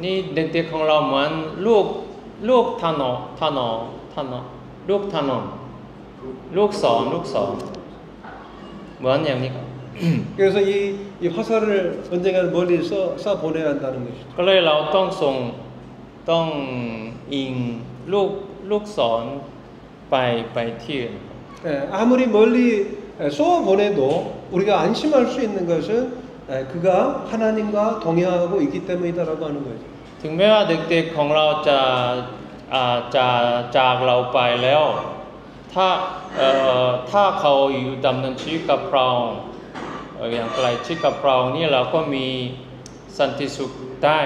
นี่เด็กๆของเราเหมือนลูกถนนลูกศรเหมือนอย่างนี้ครับ 그래서 이 화살을 언젠가 멀리 쏴 보내야 한다는 것이죠. ก็เลยเราต้องส่งต้องอิงลูกศรไปที่ 아무리 멀리 쏘아 보내도 우리가 안심할 수 있는 것은 그가 하나님과 동행하고 있기 때문이다라고 하는 거죠. ถึงแม้ว่าเด็กๆของเราจะจากเราไปแล้ว ถ้าเขาอยู่ดำเนินชีวิตกับเราอย่างใกล้ชิดกับเรานี่เราก็มีสันติสุขได้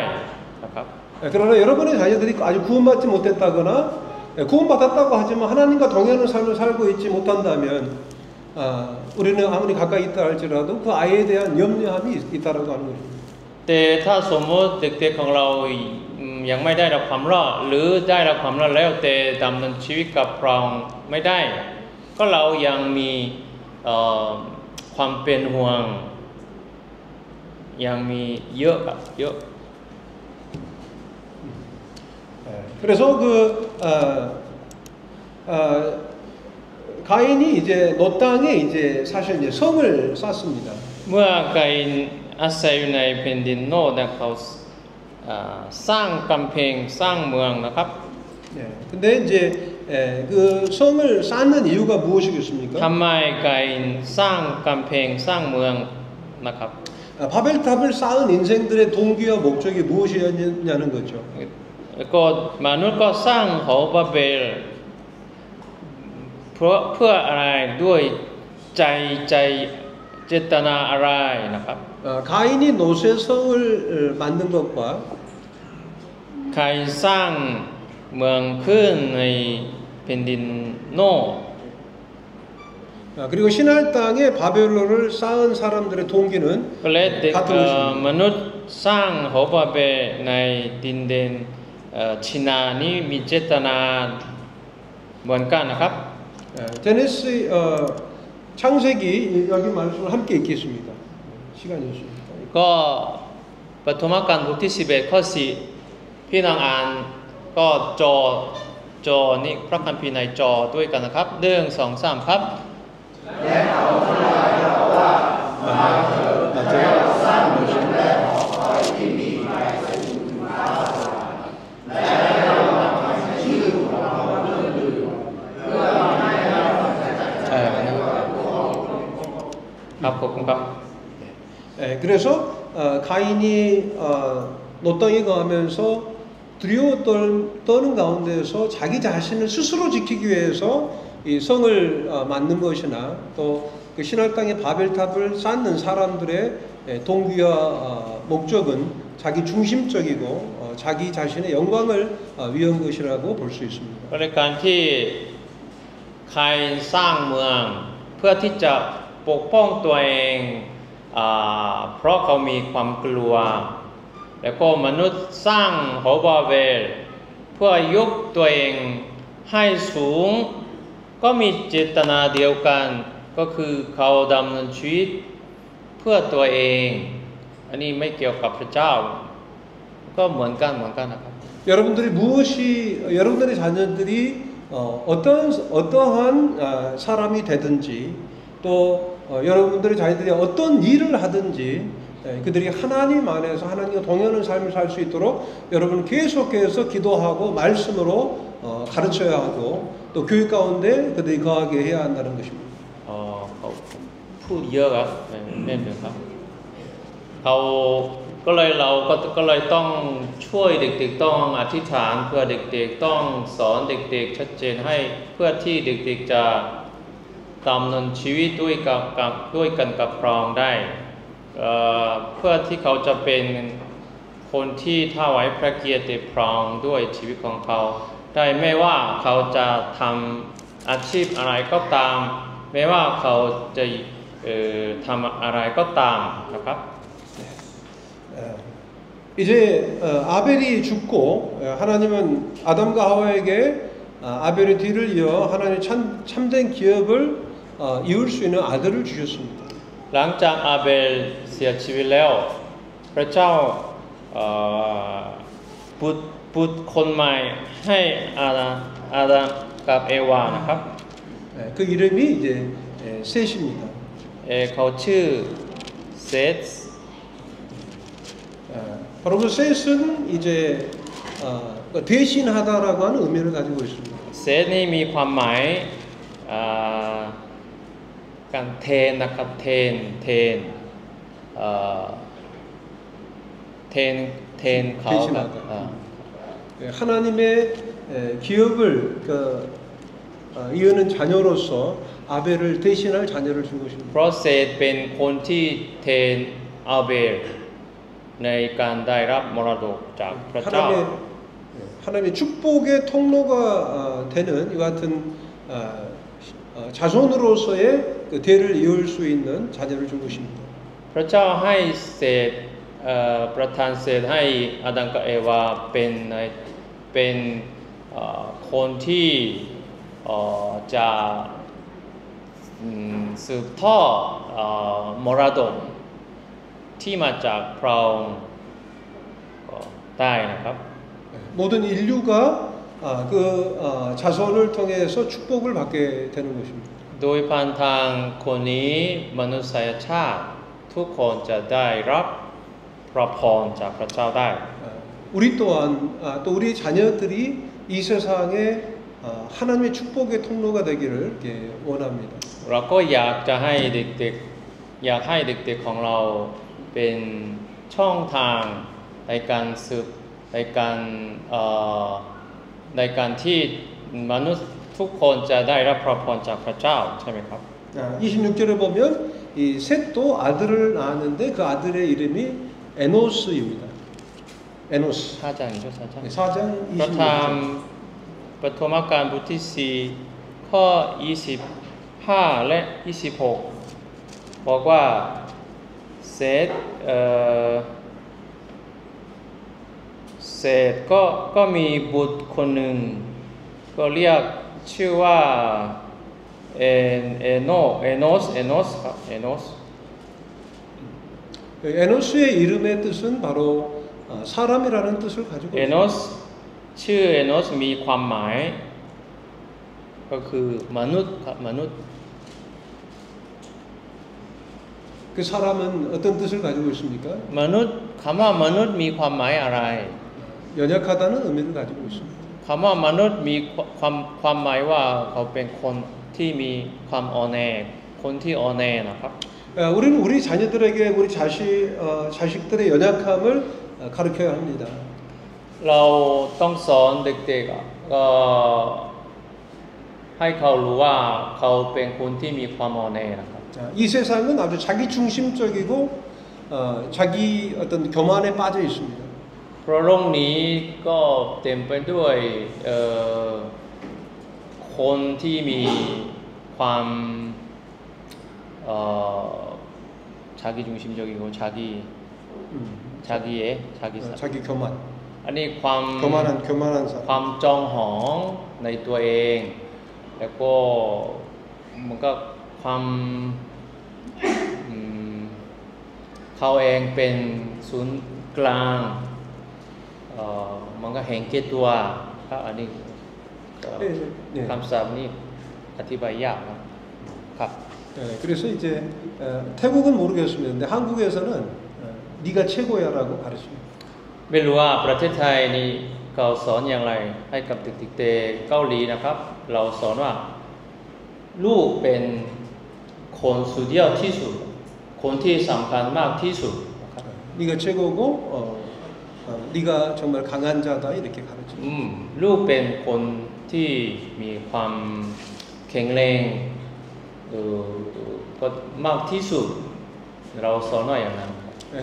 นะครับ 그러나 여러분의 자녀들이 아직 구원받지 못했다거나 구원받았다고 하지만 하나님과 동행하는 삶을 살고 있지 못한다면 우리는 아무리 가까이 있다 할지라도 그 아이에 대한 염려함이 있다라고 하는 것입니다. แต่ถ้าสมมติเด็กๆของเรายังไม่ได้รับความรอดหรือได้รับความรอดแล้วแต่ดำเนินชีวิตกับเราไม่ได้ก็เรายังมีความเป็นห่วงยังมีเยอะครับเยอะ 그래서 가인이 이제 노 땅에 이제 사실 이제 성을 쌓습니다. เมื่อไกนอาศัยอยู่ในแผ่นดินโนดเขาสร้างกำแพงสร้างเมืองนะครับ 네. 근데 이제 그 성을 쌓는 이유가 무엇이겠습니까? ทำไมไกนสร้างกำแพงสร้างเมืองนะครับ 바벨탑을 쌓은 인생들의 동기와 목적이 무엇이었냐는 거죠. ก็มนุษย์ก็สร้างหอบาเบลเพื่ออะไรด้วยใจเจตนาอะไรนะครับ 가인이 노세 성을 만든 것과 ใครสร้างเมืองขึ้นในแผ่นดินโน 그리고 신할 땅에 바벨론을 쌓은 사람들의 동기는 ก็เลย 같은 것입니다. มนุษย์สร้างหอบาเบลในดินแดนชินานี้มีเจตนาเหมือนกันนะครับ 제네시 창세기 여기 말씀을 함께 읽겠습니다. 시간이 없습니다. ก็ปฐมกาลบทที่11ข้อ4พี่น้องอ่านก็จอนี่พระคัมภีร์ในจอด้วยกันนะครับ1 2 3ครับ ครับขอบคุณครับ 그래서 가인이 노 땅에 거하면서 두려워 떠는 가운데서 자기 자신을 스스로 지키기 위해서 이 성을 만든 것이나 또 그 신할 땅의 바벨탑을 쌓는 사람들의 동기와 목적은 자기 중심적이고 자기 자신의 영광을 위한 것이라고 볼 수 있습니다. บริการที่ใครสร้างเมืองเพื่อที่จะปกป้องตัวเองเพราะเขามีความกลัวแล้วก็มนุษย์สร้างหอบาเบลเพื่อยกตัวเองให้สูงก็มีเจตนาเดียวกันก็คือเขาดำเนินชีวิตเพื่อตัวเองอันนี้ไม่เกี่ยวกับพระเจ้าก็เหมือนกันนะครับ 여러분들이 여러분들의 자녀들이 어떠한 사람이 되든지 또 여러분들의 자녀들이 어떤 일을 하든지 그들이 하나님 안에서 하나님과 동행하는 삶을 살 수 있도록 여러분은 계속해서 기도하고 말씀으로 가르쳐야 하고 또 교육 가운데 그들이 거하게 해야 한다는 것입니다. เขาพูดเยอะครับแม่นครับเขาก็เลยเราก็เลยต้องช่วยเด็กๆต้องอธิษฐานเพื่อเด็กๆต้องสอนเด็กๆชัดเจนให้เพื่อที่เด็กๆจะดำเนินชีวิตด้วยกันกับพระองค์ได้เพื่อที่เขาจะเป็นคนที่ถวายพระเกียรติพระองค์ด้วยชีวิตของเขาได้ไม่ว่าเขาจะทำอาชีพอะไรก็ตามไม่ว่าเขาจะทำอะไรก็ตามนะครับ 이제 아벨이 죽고 하나님은 아담과 하와에게 아벨의 뒤를 이어 하나님의 참된 기업을 이을 수 있는 아들을 주셨습니다. หลังจากอาเบลเสียชีวิตแล้วพระเจ้าบุตรคนใหม่ให้อาดัมกับเอวานะครับ 그 이름이 이제 셋입니다. เขาชื่อเซธ 바로 그 셋은 이제 대신하다라고 하는 의미를 가지고 있습니다. เซธนี่มีความหมายการเทนนะครับเทนเขาครับ 하나님의 기업을 이유는 자녀로서 아벨을 대신할 자녀를 준 것입니다. เพราะเศษเป็นคนที่แทนอาเบลในการได้รับมรดกจากพระเจ้า 하나님의 축복의 통로가 되는 이 같은 자손으로서의 그 대를 이을 수 있는 자녀를 준 것입니다. พระเจ้าให้เศษประทานเศษให้อาดัมกับเอวาเป็นคนที่จะสืบทอดมรดกที่มาจากพระองค์ได้นะครับ 모든 인류가 그 자손을 통해서 축복을 받게 되는 것입니다. โดยผ่านทางคนนี้มนุษยชาติทุกคนจะได้รับพระพรจากพระเจ้าได้ 우리 또한 또 우리 자녀들이 이 세상에 하나님의 축복의 통로가 되기를 이렇게 원합니다. เราก็อยากจะให้เด็กๆอยากให้เด็กๆของเราเป็นช่องทางในการสืบในการที่มนุษย์ทุกคนจะได้รับพระพรจากพระเจ้าใช่ไหมครับ 26절에 보면 이 셋도 아들을 낳았는데 그 아들의 이름이 에노스입니다. 에노스. 4장이죠 4장. 4장 พระธรรม 26절. ปฐมกาลบทที่4ข้อ25และ26บอกว่าเศษก็มีบุตรคนหนึ่งก็เรียกชื่อว่าเอโนสครับเอโนส 에노스의 이름의 뜻은 바로 사람이라는 뜻을 가지고 เอโน 있습니다. สชื่อเอโนสมีความหมายก็คือมนุษย์ครับมนุษย์ 그 사람은 어떤 뜻을 가지고 있습니까? มนุษย์คำว่ามนุษย์มีความหมายอะไร 연약하다는 의미를 가지고 있습니다. คำว่ามนุษย์มีความหมายว่าเขาเป็นคนที่มีความอ่อนแอคนที่อ่อนแอนะครับ 우리는 우리 자녀들에게 우리 자식들의 연약함을 가르쳐야 합니다. เราต้องสอนเด็กๆก็ให้เขารู้ว่าเขาเป็นคนที่มีความอ่อนแอนะครับ 이 세상은 아주 자기 중심적이고 자기 어떤 교만에 빠져 있습니다. เพราะโลกนี้ก็เต็มไปด้วยคนที่มีความ 자기 중심적이고 자기의 자기 자기 교만. อันนี้ความ 교만한 사람. ความจองหองในตัวเองแล้วก็มันก็ความเขาเองเป็นศูนย์กลางมันก็เห็นแก่ตัวครับอันนี้คำศัพท์นี้อธิบายยากครับ 그래서 이제 태국은 모르겠습니다. 근데 한국에서는 네가 최고야라고 가르칩니다. ไม่รู้ว่าประเทศไทยนี่เขาสอนอย่างไรให้กับเด็กๆแต่เกาหลีนะครับ เราสอนว่าลูกเป็นคนสุดยอดที่สุดคนที่สำคัญมากที่สุด 네가 최고고 네가 정말 강한 자다 이렇게 가르칩니다. ลูกเป็นคนที่มีความแข็งแรงก็มากที่สุดเราสอนว่าอย่างนั้น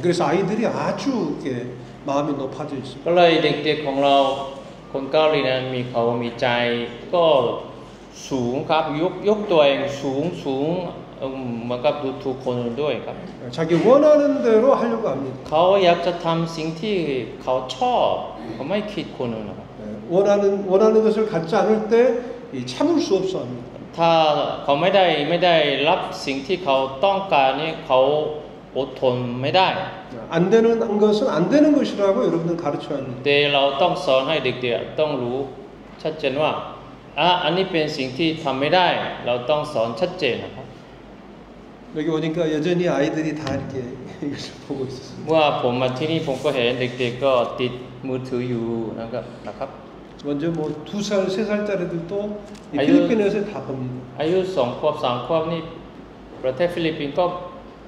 그래서 아이들이 아주 이렇게 마음이 높아져 있습니다. ก็เลยเด็กๆของเราคนเกาหลีนั้นเขามีใจก็สูงครับยกตัวเองสูงเหมือนกับดูถูกคนอื่นด้วยครับ 자기 원하는 대로 하려고 합니다. เขาอยากจะทำสิ่งที่เขาชอบเขาไม่คิดคนอื่นนะครับ 원하는 것을 갖지 않을 때 참을 수 없어 합니다. ถ้าเขาไม่ได้รับสิ่งที่เขาต้องการนี่เขาอดทนไม่ได้ 안 되는 것은 안 되는 것이라고 여러분들 가르쳐야 합니다. แต่เราต้องสอนให้เด็กๆต้องรู้ชัดเจนว่าอันนี้เป็นสิ่งที่ทำไม่ได้เราต้องสอนชัดเจนนะครับ 여기 오니까 여전히 아이들이 다 이렇게 이것을 보고 있었어요. เมื่อผมมาที่นี่ผมก็เห็นเด็กๆก็ติดมือถืออยู่นะครับ 먼저 뭐 2살, 3살짜리들도 필리핀에서 다 봅니다. อายุ2 ขวบ 3 ขวบนี่ประเทศฟิลิปปินส์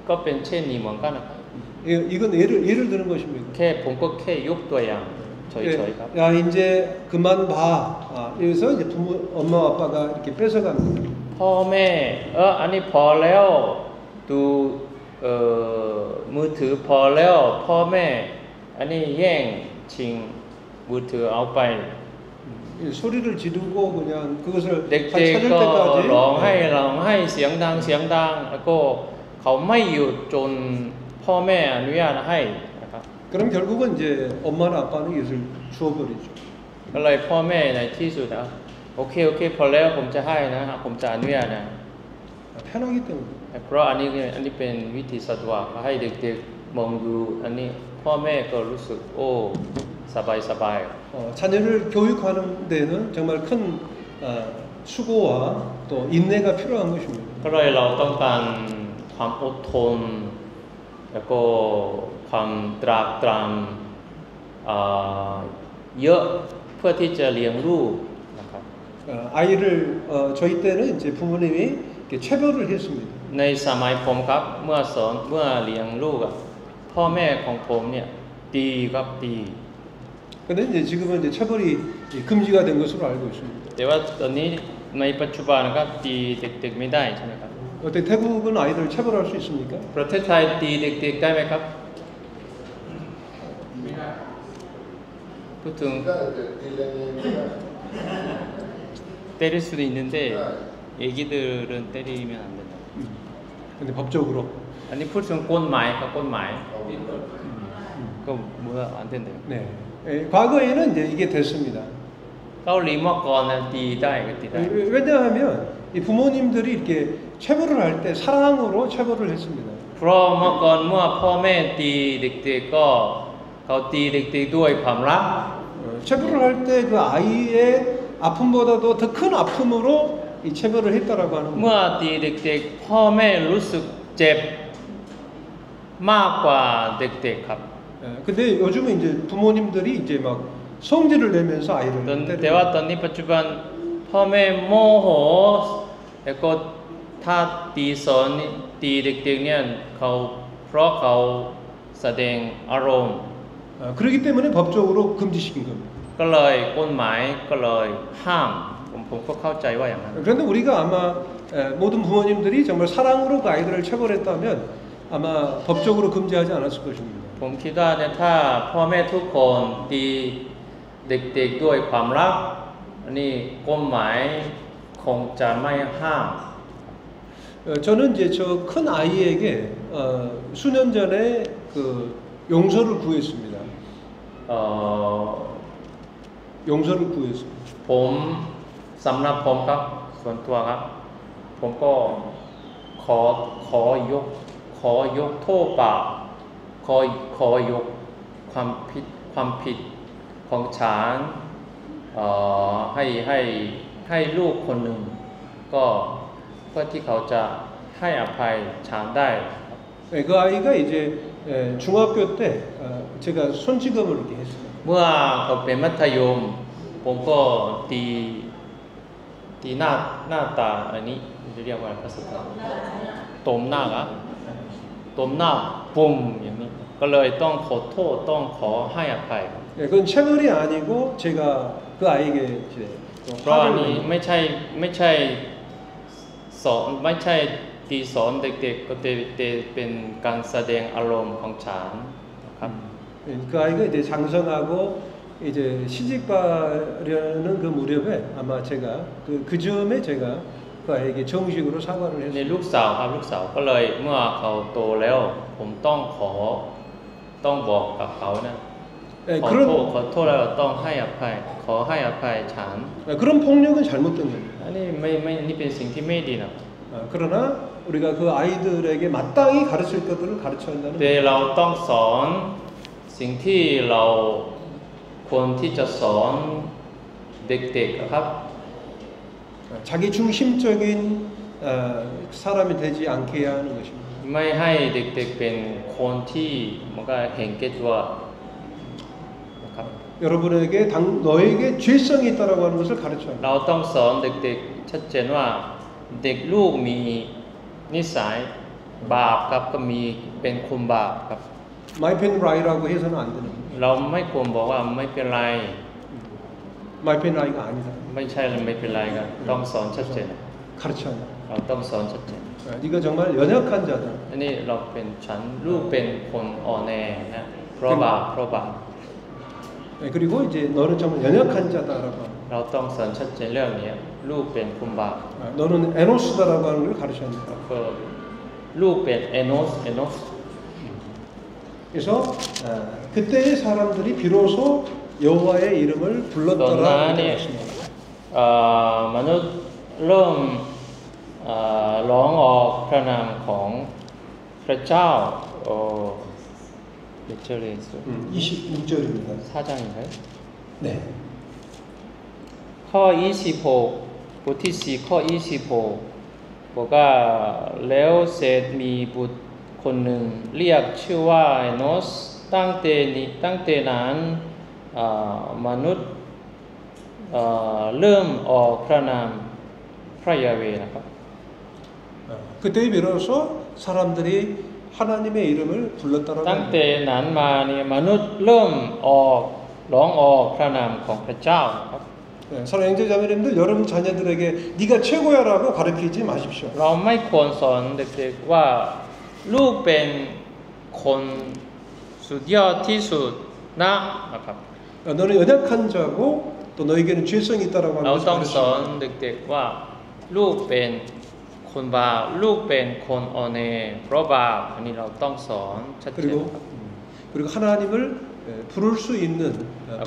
ก็เป็นเช่นนี้เหมือนกันนะครับ 이건 예를 드는 것입니다. แค่ผมก็แค่ยกตัวอย่าง 저희가 야 이제 그만 봐. 여기서 이제 부모 엄마 아빠가 이렇게 뺏어갑니다. พ่อแม่อันนี้พอแล้วดูมือถือพอแล้วพ่อแม่อันนี้แย่งชิงมือถือเอาไป 소리를 지르고 그냥 그것을 เด็ก 잘 찾을 ๆก็ร้อง 때까지 ให้เสียงดังแล้วก็เขาไม่หยุดจนพ่อแม่อนุญาตให้นะครับ 그럼 결국은 이제 엄마나 아빠는 이것을 주워버리죠. ก็เลยพ่อแม่ในที่สุดโอเคพอแล้วผมจะให้นะครับผมจะอนุญาตนะ 편하기 때문에. เพราะอันนี้เป็นวิธีสะดวกให้เด็กๆมองดูอันนี้พ่อแม่ก็รู้สึกโอ้สบาย 자녀를 교육하는 데는 정말 큰 수고와 또 인내가 필요한 것입니다. ก็เลยเราต้องการความอดทนแล้วก็ความตรากตรำเยอะเพื่อที่จะเลี้ยงลูกนะครับ 아이를 저희 때는 이제 부모님이 이렇게 체벌을 했습니다. ในสมัยผมครับเมื่อเลี้ยงลูกพ่อแม่ของผมเนี่ยตีครับตี 근데 이제 지금은 이제 체벌이 금지가 된 것으로 알고 있습니다. แต่ว่าตอนนี้ในปัจจุบันนะครับตีเด็กๆไม่ได้ใช่ไหมครับ 어때 태국은 아이들 체벌할 수 있습니까? ประเทศไทยตีเด็กๆได้ไหมครับพูดถึง 때릴 수도 있는데 애기들은 때리면 안 된다. 근데 법적으로 아니 풀슨 꽃말 꽃말 그거 뭐야 안 된대요. 네. 과거에는 이제 이게 됐습니다. เกาหลีเมื่อก่อนนะตีได้ก็ตีได้ 왜냐하면 이 부모님들이 이렇게 체벌을 할 때 사랑으로 체벌을 했습니다. เพราะเมื่อก่อนเมื่อพ่อแม่ตีเด็กๆก็เขาตีเด็กๆด้วยความรัก 체벌을 할 때 그 아이의 아픔보다도 더 큰 아픔으로 이 체벌을 했다라고 하는 เมื่อ 거예요. ตีเด็กๆพ่อแม่รู้สึกเจ็บมากกว่าเด็กๆครับ 근데 요즘은 이제 부모님들이 이제 막 성질을 내면서 아이를 แต่ว่าตอนนี้ปัจจุบันพ่อแม่โมโหแล้วก็ถ้าตีสอนตีเด็กๆเนี่ยเขาเพราะเขาแสดงอารมณ์ 그렇기 때문에 법적으로 금지시킨 겁니다. ก็เลยกฎหมายก็เลยห้ามผมก็เข้าใจว่าอย่างนั้น 그런데 우리가 아마 모든 부모님들이 정말 사랑으로 그 아이들을 체벌했다면 아마 법적으로 금지하지 않았을 것입니다. ผมคิดว่าเนี่ยถ้าพ่อแม่ทุกคนตีเด็กๆด้วยความรักอันนี้กฎหมายคงจะไม่ห้าม 저는 이제 저 큰 아이에게 수년 전에 그 용서를 구했습니다. 용서를 구했습니다. ผมสำหรับผมครับส่วนตัวครับผมก็ขอยกโทษบาปขอยกความผิดของฉันให้ลูกคนหนึ่งก็เพื่อที่เขาจะให้อภัยฉันได้ 그 아이가 이제 중학교 때 제가 손찌검을 이렇게 했습니다. เมื่อเขาเป็นมัธยมผมก็ตีหน้าตาอันนี้จะเรียกว่าภาษาไทยตบหน้าครับตบหน้าปุ่มอย่างนี้ก็เลยต้องขอโทษต้องขอให้อภัย 그건 체벌이 아니고 제가 그 아이에게 이제 เพราะอันนี้ไม่ใช่สอนไม่ใช่ตีสอนเด็กๆก็เป็นการแสดงอารมณ์ของฉันครับ 그 아이가 이제 장성하고 이제 시집가려는 그 무렵에 아마 제가 그 즈음에 제가 그 아이에게 정식으로 사과를 ใน 했습니다. ลูกสาวครับลูกสาวก็เลยเมื่อเขาโตแล้วผมต้องบอกกับเขานะ ขอโทษแล้วต้องให้อภัยขอให้อภัยฉัน 그런 폭력은 잘못된 겁니다. อันนี้นี่เป็นสิ่งที่ไม่ดีนะ 그러나 우리가 그 아이들에게 마땅히 가르칠 것들을 가르쳐야 한다는 แต่เราต้องสอนสิ่งที่เราควรที่จะสอนเด็กๆครับ 자기 중심적인 사람이 되지 않게 해야 하는 것입니다. ไม่ให้เด็กๆเป็นคนที่มันก็เห็นแก่ตัวนะครับ 여러분에게 너에게 죄성이 있다라고 하는 것을 가르쳐야 합니다. เราต้องสอนเด็กๆชัดเจนว่าเด็กลูกมีนิสัยบาปครับก็มีเป็นคนบาปครับ My pen Rye라고 해서는 안 되는 거예요. เราไม่ควรบอกว่าไม่เป็นไร 말페나이가 아니다. ไม่ใช่แล้วไม่เป็นไรครับต้องสอนชัดเจน 가르쳐. เราต้องสอนชัดเจน 네가 정말 연약한 자다. อันนี้เราเป็นฉันลูกเป็นคนอ่อนแอนะเพราะบาป 그리고 이제 너는 정말 연약한 자다라고. เราต้องสอนชัดเจนเรื่องนี้ลูกเป็นคนบาป 너는 에노스다라고 하는 걸 가르쳐야 된다. ก็ลูกเป็นเอโนส 그래서 그때의 사람들이 비로소 여호와의 이름을 ตอนนั้น 불렀더라. เนี่ยมนุษย์เริ่มร้องออกพระนามของพระเจ้าเดี๋ยวเจอเลย 26절입니다. 4장인가요? 네. ข้อ 26 บทที่ 4 ข้อ 26 บอกว่าแล้วเศษมีบุตรคนหนึ่งเรียกชื่อว่าเอโนสตั้งแต่นั้นมนุษย์เริ่มออกพระนามพระยาเวห์นะครับ 그때 비로소 사람들이 하나님의 이름을 불렀다라고 ตั้งแต่นั้นมาเนี่ยมนุษย์เริ่มร้องออกพระนามของพระเจ้าครับ 사랑하는 형제자매님들 여러분 자녀들에게 네가 최고야라고 가르치지 마십시오. เราไม่ควรสอนเด็กๆว่าลูกเป็นคนสุดยอดที่สุดนะครับ 너는 연약한 자고 또 너에게는 죄성이 있다라고 เรา 하는 ต้อง 것을 สอน 가르치십시오. เด็กๆว่าลูกเป็นคนบาปลูกเป็นคนอ่อนแอเพราะบาปอันนี้เราต้องสอนชัดเจน 그리고 하나님을 부를 수 있는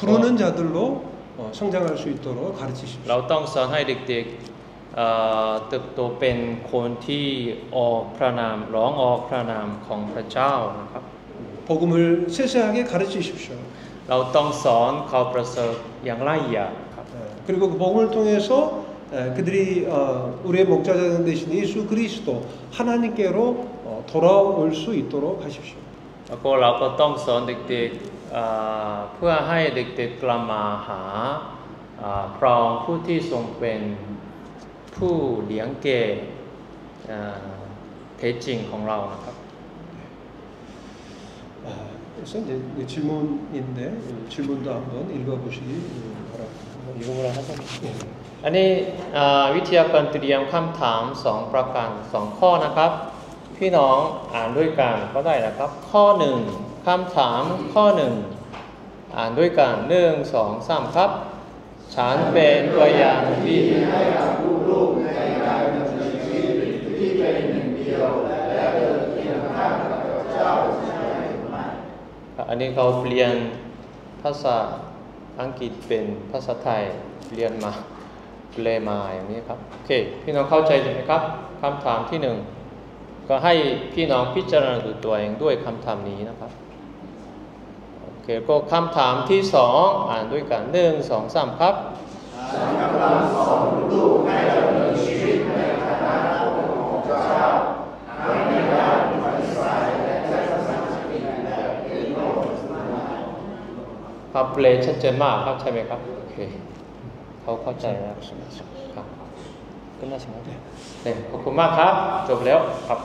부르는 자들로 성장할 수 있도록 가르치십시오. เราต้องสอนให้เด็กๆเติบโตเป็นคนที่ออกพระนามร้องออกพระนามของพระเจ้านะครับ 복음을 세세하게 가르치십시오. เราต้องสอนเขาประเสริฐอย่างละเอียดครับ 그리고 그 복음을 통해서 그들이 우리의 목자장 되신 예수 그리스도 하나님께로 돌아올 수 있도록 하십시오. แล้วก็เราก็ต้องสอนเด็กๆเพื่อให้เด็กๆกลับมาหาพระองค์ผู้ที่ทรงเป็นผู้เลี้ยงแก่แท้จริงของเรานะครับ 그래서 이제 질문인데 질문도 한번 읽어보시기 바랍니다. อยู่เราครับอันนี้วิทยากรเตรียมคำถาม2ประการ2ข้อนะครับพี่น้องอ่านด้วยกันก็ได้นะครับข้อ1คำถามข้อ1อ่านด้วยกัน1 2 3ครับฉันเป็นตัวอย่างที่ให้กับลูกๆในการดำเนินชีวิตที่เป็นหนึ่งเดียวและเดินเคียงข้างกับพระเจ้าใช่ไหมอันนี้เขาเปลี่ยนภาษาอังกฤษเป็นภาษาไทยเรียนมาแปลมาอย่างนี้ครับโอเคพี่น้องเข้าใจใช่ไหมครับคำถามที่1ก็ให้พี่น้องพิจารณาดูตัวเองด้วยคำถามนี้นะครับโอเคก็คำถามที่2อ่านด้วยกัน1 2 3ครับฉันกำลังสอนลูกให้ดำเนินชีวิตในฐานะของเจ้าทั้งในด้านปฏิสัยและทัศนคติแบบนี้ครับเปลชัดเจนมากครับใช่ไหมครับโอเคเขาเข้าใจแล้วครับ끝나신가요? 네, ขอบคุณมากครับจบแล้วครับ